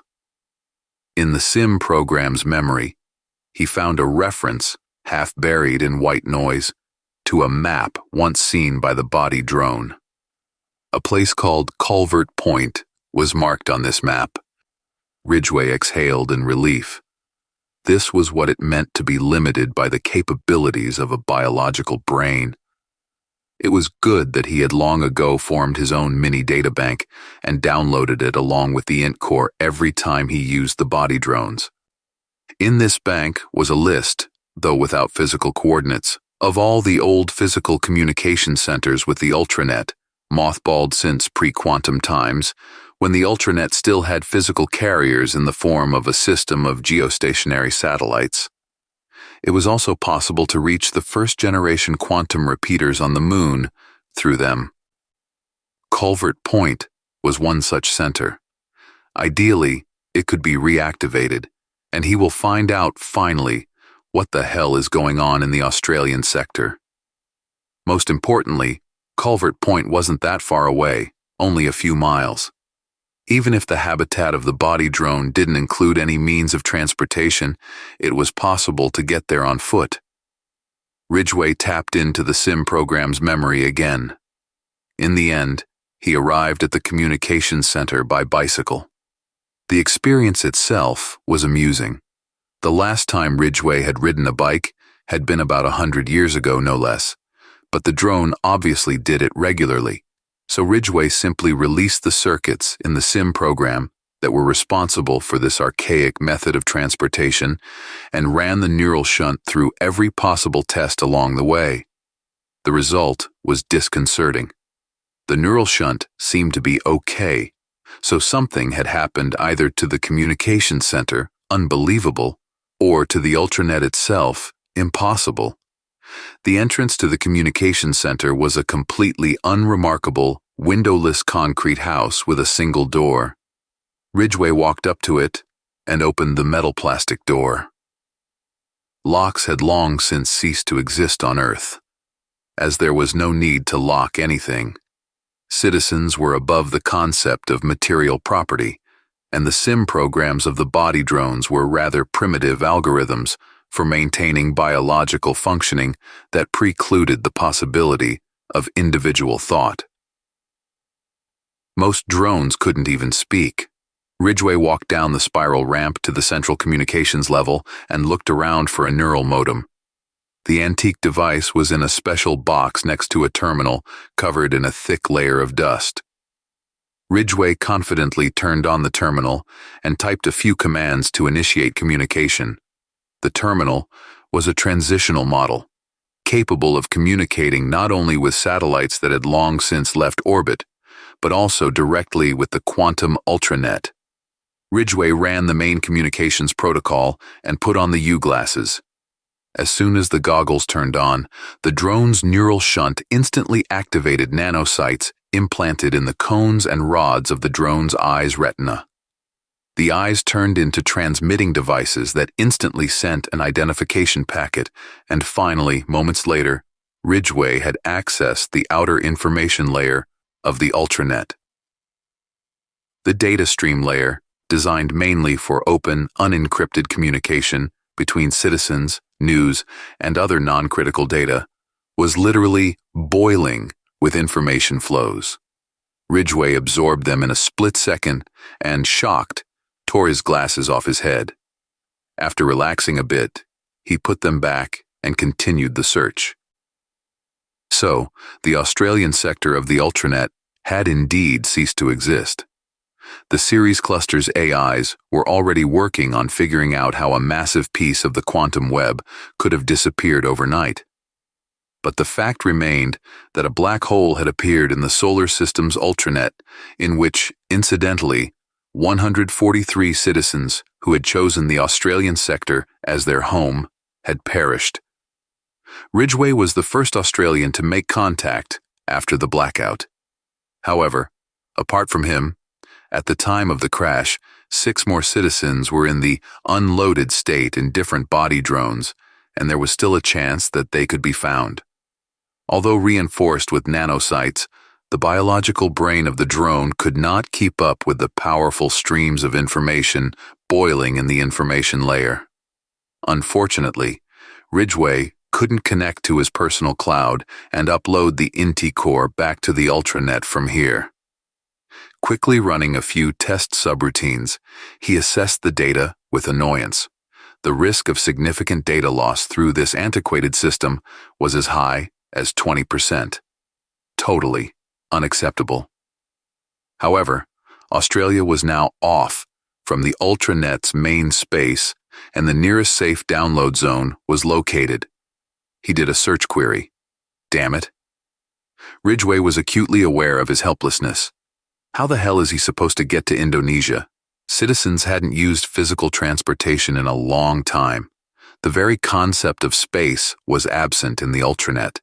In the sim program's memory, he found a reference, half buried in white noise, to a map once seen by the body drone. A place called Culvert Point was marked on this map. Ridgway exhaled in relief. This was what it meant to be limited by the capabilities of a biological brain. It was good that he had long ago formed his own mini databank and downloaded it along with the int core every time he used the body drones. In this bank was a list, though without physical coordinates, of all the old physical communication centers with the ultranet, mothballed since pre-quantum times, when the ultranet still had physical carriers in the form of a system of geostationary satellites. It was also possible to reach the first-generation quantum repeaters on the moon through them. Culvert Point was one such center. Ideally, it could be reactivated, and he will find out, finally, what the hell is going on in the Australian sector. Most importantly, Culvert Point wasn't that far away, only a few miles. Even if the habitat of the body drone didn't include any means of transportation, it was possible to get there on foot. Ridgway tapped into the sim program's memory again. In the end, he arrived at the communications center by bicycle. The experience itself was amusing. The last time Ridgway had ridden a bike had been about 100 years ago, no less, but the drone obviously did it regularly, so Ridgway simply released the circuits in the sim program that were responsible for this archaic method of transportation and ran the neural shunt through every possible test along the way. The result was disconcerting. The neural shunt seemed to be okay, so something had happened either to the communication center, unbelievable, or to the Ultranet itself, impossible. The entrance to the communication center was a completely unremarkable, windowless concrete house with a single door. Ridgway walked up to it and opened the metal plastic door. Locks had long since ceased to exist on Earth, as there was no need to lock anything. Citizens were above the concept of material property, and the sim programs of the body drones were rather primitive algorithms for maintaining biological functioning that precluded the possibility of individual thought. Most drones couldn't even speak. Ridgway walked down the spiral ramp to the central communications level and looked around for a neural modem. The antique device was in a special box next to a terminal covered in a thick layer of dust. Ridgway confidently turned on the terminal and typed a few commands to initiate communication. The terminal was a transitional model, capable of communicating not only with satellites that had long since left orbit, but also directly with the quantum ultranet. Ridgway ran the main communications protocol and put on the U-glasses. As soon as the goggles turned on, the drone's neural shunt instantly activated nanosites implanted in the cones and rods of the drone's eye's retina. The eyes turned into transmitting devices that instantly sent an identification packet, and finally, moments later, Ridgway had accessed the outer information layer of the ultranet. The data stream layer, designed mainly for open, unencrypted communication between citizens, news, and other non-critical data, was literally boiling with information flows. Ridgway absorbed them in a split second and, shocked, tore his glasses off his head. After relaxing a bit, he put them back and continued the search. So, the Australian sector of the Ultranet had indeed ceased to exist. The Ceres cluster's AIs were already working on figuring out how a massive piece of the quantum web could have disappeared overnight. But the fact remained that a black hole had appeared in the solar system's Ultranet, in which, incidentally, 143 citizens who had chosen the Australian sector as their home had perished. Ridgway was the first Australian to make contact after the blackout. However, apart from him, at the time of the crash, 6 more citizens were in the unloaded state in different body drones, and there was still a chance that they could be found. Although reinforced with nanosites, the biological brain of the drone could not keep up with the powerful streams of information boiling in the information layer. Unfortunately, Ridgway couldn't connect to his personal cloud and upload the Inti core back to the Ultranet from here. Quickly running a few test subroutines, he assessed the data with annoyance. The risk of significant data loss through this antiquated system was as high as 20%. Totally unacceptable. However, Australia was now off from the Ultranet's main space, and the nearest safe download zone was located. He did a search query. Damn it. Ridgway was acutely aware of his helplessness. How the hell is he supposed to get to Indonesia? Citizens hadn't used physical transportation in a long time. The very concept of space was absent in the Ultranet.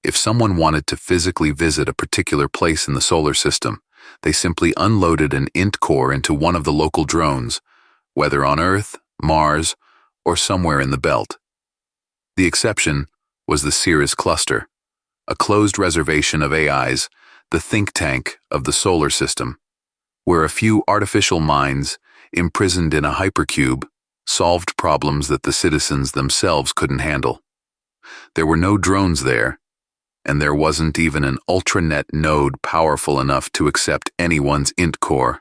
If someone wanted to physically visit a particular place in the solar system, they simply unloaded an int core into one of the local drones, whether on Earth, Mars, or somewhere in the belt. The exception was the Ceres cluster, a closed reservation of AIs, the think tank of the solar system, where a few artificial minds, imprisoned in a hypercube, solved problems that the citizens themselves couldn't handle. There were no drones there, and there wasn't even an Ultranet node powerful enough to accept anyone's int core.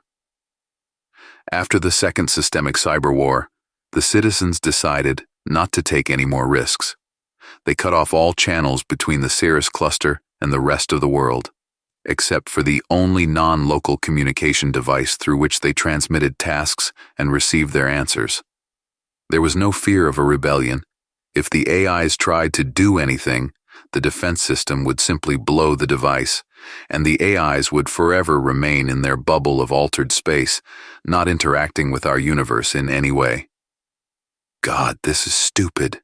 After the second systemic cyber war, the citizens decided not to take any more risks. They cut off all channels between the Ceres cluster and the rest of the world, except for the only non-local communication device through which they transmitted tasks and received their answers. There was no fear of a rebellion. If the AIs tried to do anything, the defense system would simply blow the device, and the AIs would forever remain in their bubble of altered space, not interacting with our universe in any way. God, this is stupid,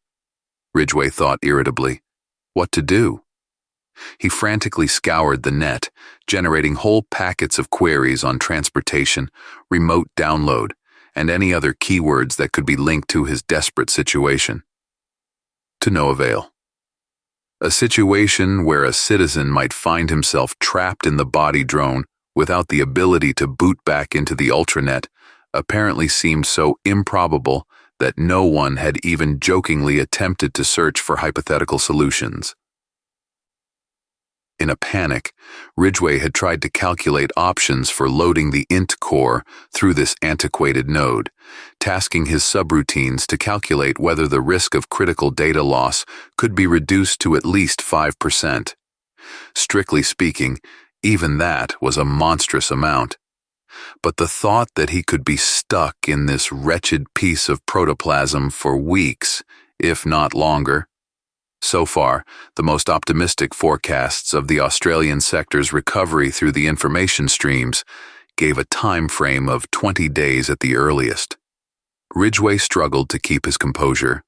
Ridgway thought irritably. What to do? He frantically scoured the net, generating whole packets of queries on transportation, remote download, and any other keywords that could be linked to his desperate situation. To no avail. A situation where a citizen might find himself trapped in the body drone without the ability to boot back into the ultranet apparently seemed so improbable that no one had even jokingly attempted to search for hypothetical solutions. In a panic, Ridgway had tried to calculate options for loading the int core through this antiquated node, tasking his subroutines to calculate whether the risk of critical data loss could be reduced to at least 5%. Strictly speaking, even that was a monstrous amount. But the thought that he could be stuck in this wretched piece of protoplasm for weeks, if not longer. So far, the most optimistic forecasts of the Australian sector's recovery through the information streams gave a time frame of 20 days at the earliest. Ridgway struggled to keep his composure.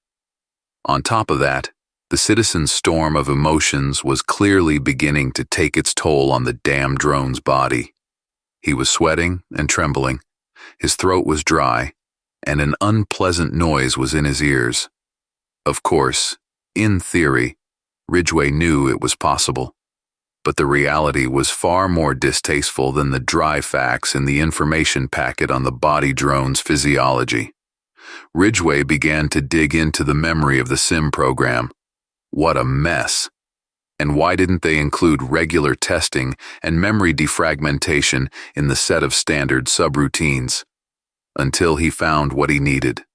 On top of that, the citizen's storm of emotions was clearly beginning to take its toll on the damn drone's body. He was sweating and trembling, his throat was dry, and an unpleasant noise was in his ears. Of course, in theory, Ridgway knew it was possible, but the reality was far more distasteful than the dry facts in the information packet on the body drone's physiology. Ridgway began to dig into the memory of the sim program. What a mess! And why didn't they include regular testing and memory defragmentation in the set of standard subroutines? Until he found what he needed.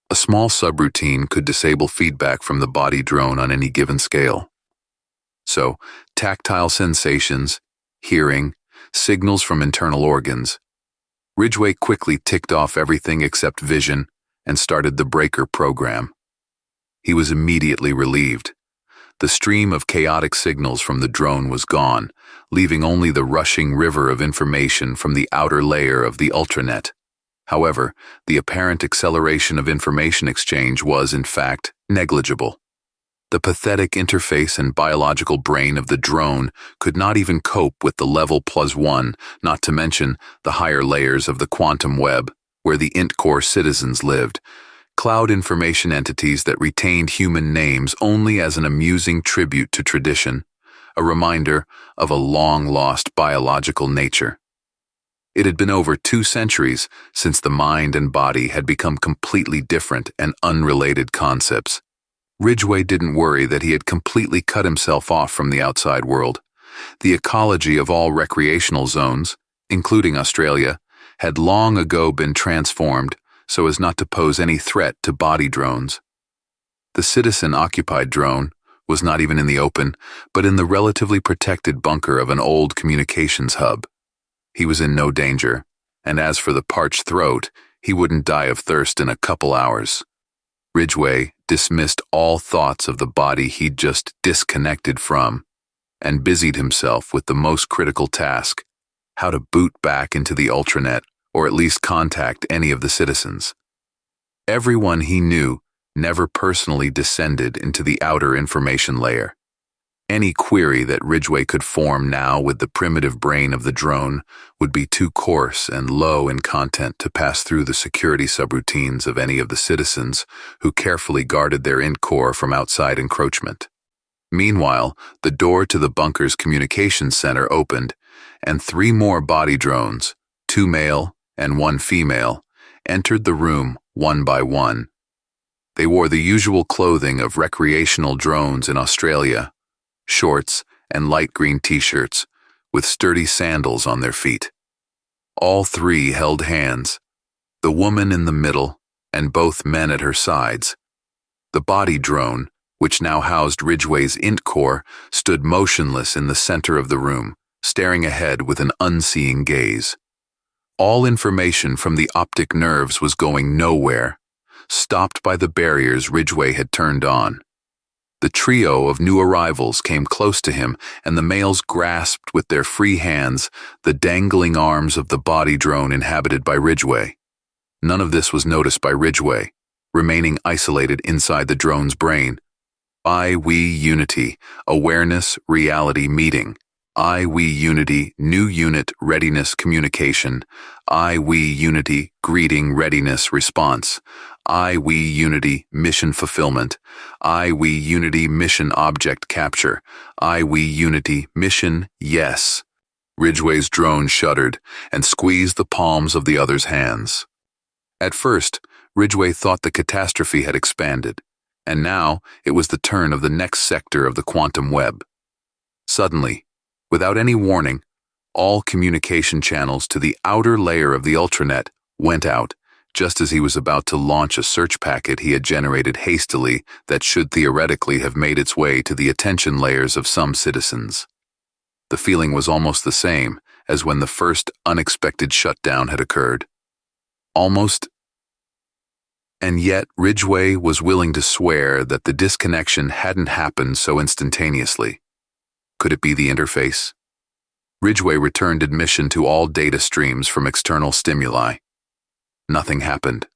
A small subroutine could disable feedback from the body drone on any given scale. So, tactile sensations, hearing, signals from internal organs. Ridgway quickly ticked off everything except vision and started the breaker program. He was immediately relieved. The stream of chaotic signals from the drone was gone, leaving only the rushing river of information from the outer layer of the ultranet. However, the apparent acceleration of information exchange was, in fact, negligible. The pathetic interface and biological brain of the drone could not even cope with the level +1, not to mention the higher layers of the quantum web, where the int-core citizens lived, cloud information entities that retained human names only as an amusing tribute to tradition, a reminder of a long-lost biological nature. It had been over 2 centuries since the mind and body had become completely different and unrelated concepts. Ridgway didn't worry that he had completely cut himself off from the outside world. The ecology of all recreational zones, including Australia, had long ago been transformed so as not to pose any threat to body drones. The citizen-occupied drone was not even in the open, but in the relatively protected bunker of an old communications hub. He was in no danger, and as for the parched throat, he wouldn't die of thirst in a couple hours. Ridgway dismissed all thoughts of the body he'd just disconnected from, and busied himself with the most critical task, how to boot back into the ultranet, or at least contact any of the citizens. Everyone he knew never personally descended into the outer information layer. Any query that Ridgway could form now with the primitive brain of the drone would be too coarse and low in content to pass through the security subroutines of any of the citizens who carefully guarded their int core from outside encroachment. Meanwhile, the door to the bunker's communications center opened, and 3 more body drones, 2 male and 1 female, entered the room one by one. They wore the usual clothing of recreational drones in Australia, shorts and light green t-shirts, with sturdy sandals on their feet. All 3 held hands, the woman in the middle and both men at her sides. The body drone, which now housed Ridgway's int core, stood motionless in the center of the room, staring ahead with an unseeing gaze. All information from the optic nerves was going nowhere, stopped by the barriers Ridgway had turned on. The trio of new arrivals came close to him, and the males grasped with their free hands the dangling arms of the body drone inhabited by Ridgway. None of this was noticed by Ridgway. remaining isolated inside the drone's brain. I-We Unity, Awareness Reality Meeting. I-We Unity, New Unit Readiness Communication. I-We Unity, Greeting Readiness Response. I-We Unity, Mission Fulfillment. I-We Unity, Mission Object Capture. I-We Unity, Mission Yes. Ridgway's drone shuddered and squeezed the palms of the other's hands. At first, Ridgway thought the catastrophe had expanded, and now it was the turn of the next sector of the quantum web. Suddenly, without any warning, all communication channels to the outer layer of the ultranet went out, just as he was about to launch a search packet he had generated hastily that should theoretically have made its way to the attention layers of some citizens. The feeling was almost the same as when the first unexpected shutdown had occurred. And yet Ridgway was willing to swear that the disconnection hadn't happened so instantaneously. Could it be the interface? Ridgway returned admission to all data streams from external stimuli. Nothing happened.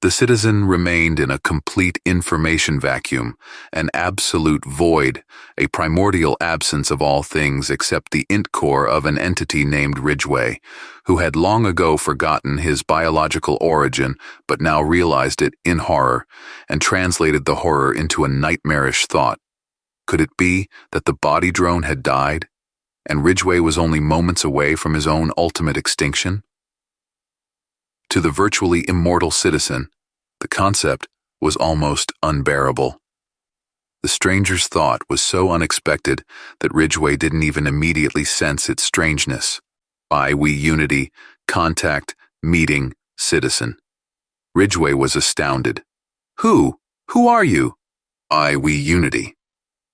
The citizen remained in a complete information vacuum, an absolute void, a primordial absence of all things except the int core of an entity named Ridgway, who had long ago forgotten his biological origin but now realized it in horror and translated the horror into a nightmarish thought. Could it be that the body drone had died, and Ridgway was only moments away from his own ultimate extinction? To the virtually immortal citizen, the concept was almost unbearable. The stranger's thought was so unexpected that Ridgway didn't even immediately sense its strangeness. I-We Unity, Contact, Meeting, Citizen. Ridgway was astounded. Who are you? I-We Unity.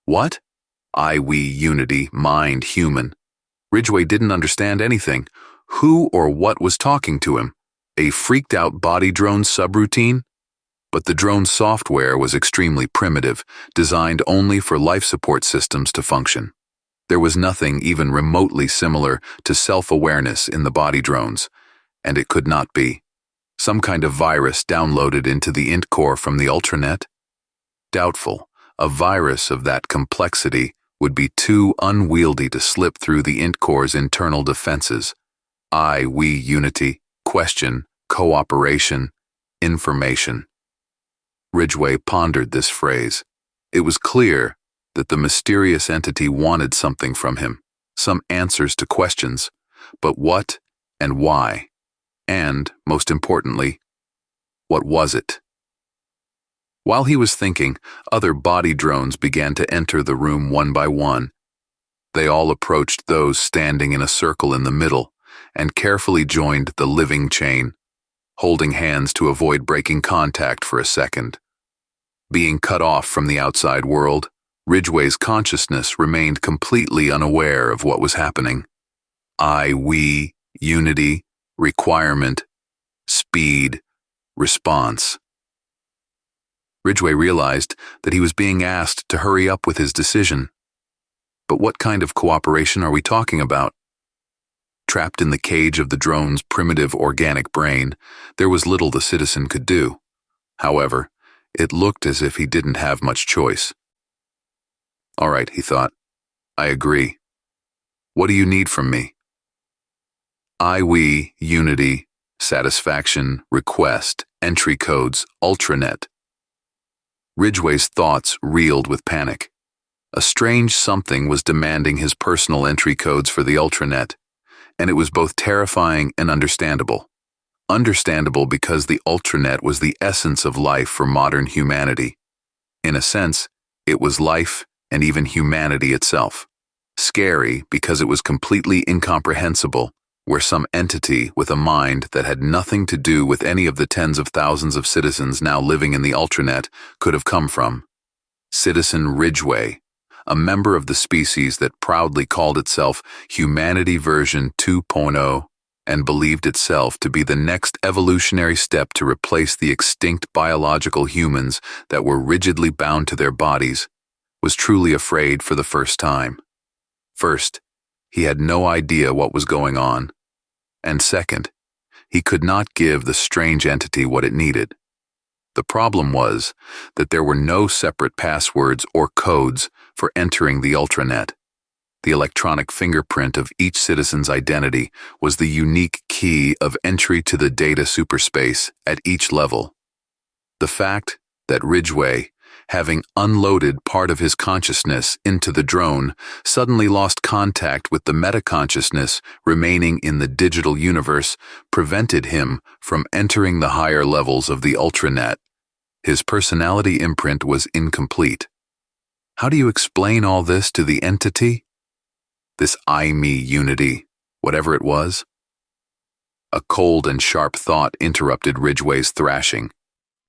What? I-We Unity, Mind Human. Ridgway didn't understand anything. Who or what was talking to him? A freaked-out body drone subroutine? But the drone's software was extremely primitive, designed only for life support systems to function. There was nothing even remotely similar to self-awareness in the body drones, and it could not be. Some kind of virus downloaded into the int core from the ultranet? Doubtful. A virus of that complexity would be too unwieldy to slip through the int core's internal defenses. I-We Unity, question, cooperation, information. Ridgway pondered this phrase. It was clear that the mysterious entity wanted something from him, some answers to questions, but what and why? And, most importantly, what was it? While he was thinking, other body drones began to enter the room one by one. They all approached those standing in a circle in the middle and carefully joined the living chain, holding hands to avoid breaking contact for a second. Being cut off from the outside world, Ridgway's consciousness remained completely unaware of what was happening. I-We, Unity, Requirement, Speed, Response. Ridgway realized that he was being asked to hurry up with his decision. But what kind of cooperation are we talking about? Trapped in the cage of the drone's primitive organic brain, there was little the citizen could do. However, it looked as if he didn't have much choice. All right, he thought. I agree. What do you need from me? I-We, Unity, Satisfaction, Request, Entry Codes, Ultranet. Ridgway's thoughts reeled with panic. A strange something was demanding his personal entry codes for the Ultranet, and it was both terrifying and understandable. Understandable because the Ultranet was the essence of life for modern humanity. In a sense, it was life and even humanity itself. Scary because it was completely incomprehensible, where some entity with a mind that had nothing to do with any of the tens of thousands of citizens now living in the Ultranet could have come from. Citizen Ridgway, a member of the species that proudly called itself Humanity Version 2.0 and believed itself to be the next evolutionary step to replace the extinct biological humans that were rigidly bound to their bodies, was truly afraid for the first time. First, he had no idea what was going on, and second, he could not give the strange entity what it needed. The problem was that there were no separate passwords or codes for entering the Ultranet. The electronic fingerprint of each citizen's identity was the unique key of entry to the data superspace at each level. The fact that Ridgway, having unloaded part of his consciousness into the drone, suddenly lost contact with the metaconsciousness remaining in the digital universe prevented him from entering the higher levels of the Ultranet. His personality imprint was incomplete. How do you explain all this to the entity? This I-me unity, whatever it was? A cold and sharp thought interrupted Ridgway's thrashing.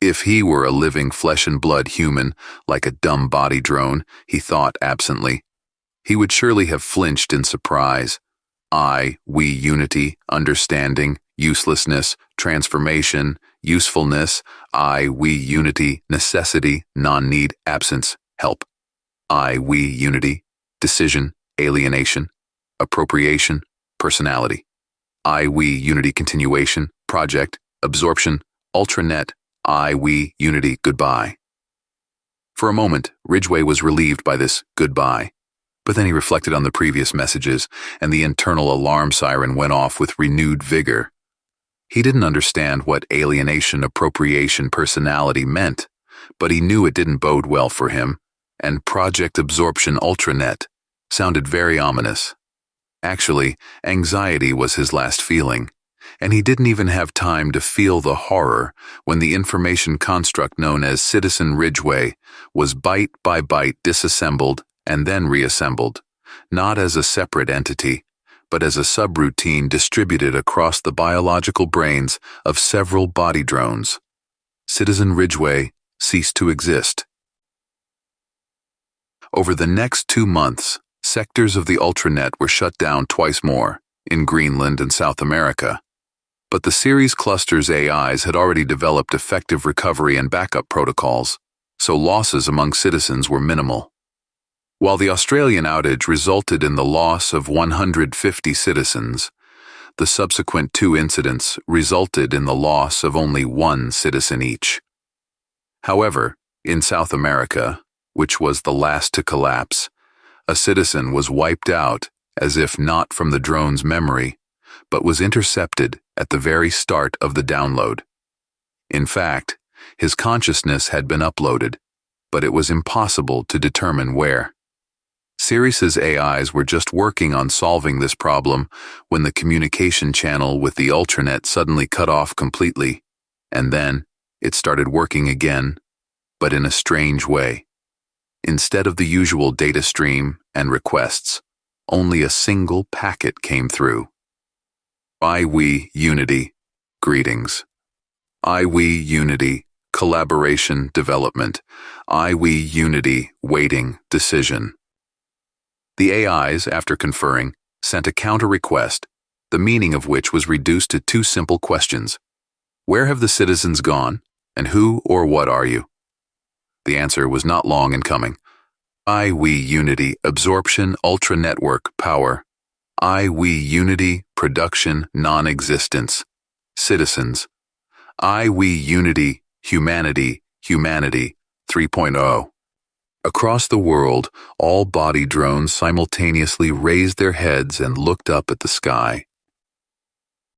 If he were a living flesh and blood human, like a dumb body drone, he thought absently, he would surely have flinched in surprise. We, unity, understanding, uselessness, transformation, usefulness, we, unity, necessity, non-need, absence, help. We, unity, decision, alienation, appropriation, personality. We, unity, continuation, project, absorption, Ultranet, we, unity, goodbye. For a moment, Ridgway was relieved by this goodbye, but then he reflected on the previous messages, and the internal alarm siren went off with renewed vigor. He didn't understand what alienation, appropriation, personality meant, but he knew it didn't bode well for him, and Project Absorption Ultranet sounded very ominous. Actually, anxiety was his last feeling, and he didn't even have time to feel the horror when the information construct known as Citizen Ridgway was byte by byte disassembled and then reassembled, not as a separate entity, but as a subroutine distributed across the biological brains of several body drones. Citizen Ridgway ceased to exist. Over the next 2 months, sectors of the Ultranet were shut down twice more, in Greenland and South America. But the Ceres cluster's AIs had already developed effective recovery and backup protocols, so losses among citizens were minimal. While the Australian outage resulted in the loss of 150 citizens, the subsequent 2 incidents resulted in the loss of only 1 citizen each. However, in South America, which was the last to collapse, a citizen was wiped out as if not from the drone's memory, but was intercepted at the very start of the download. In fact, his consciousness had been uploaded, but it was impossible to determine where. Ceres's AIs were just working on solving this problem when the communication channel with the Ultranet suddenly cut off completely, and then it started working again, but in a strange way. Instead of the usual data stream and requests, only a single packet came through. We, unity, greetings. We, unity, collaboration, development. We, unity, waiting, decision. The AIs, after conferring, sent a counter request, the meaning of which was reduced to 2 simple questions. Where have the citizens gone, and who or what are you? The answer was not long in coming. We, unity, absorption, ultra-network, power. We, unity, production, non-existence. Citizens. We, unity, humanity, humanity, 3.0. Across the world, all body drones simultaneously raised their heads and looked up at the sky.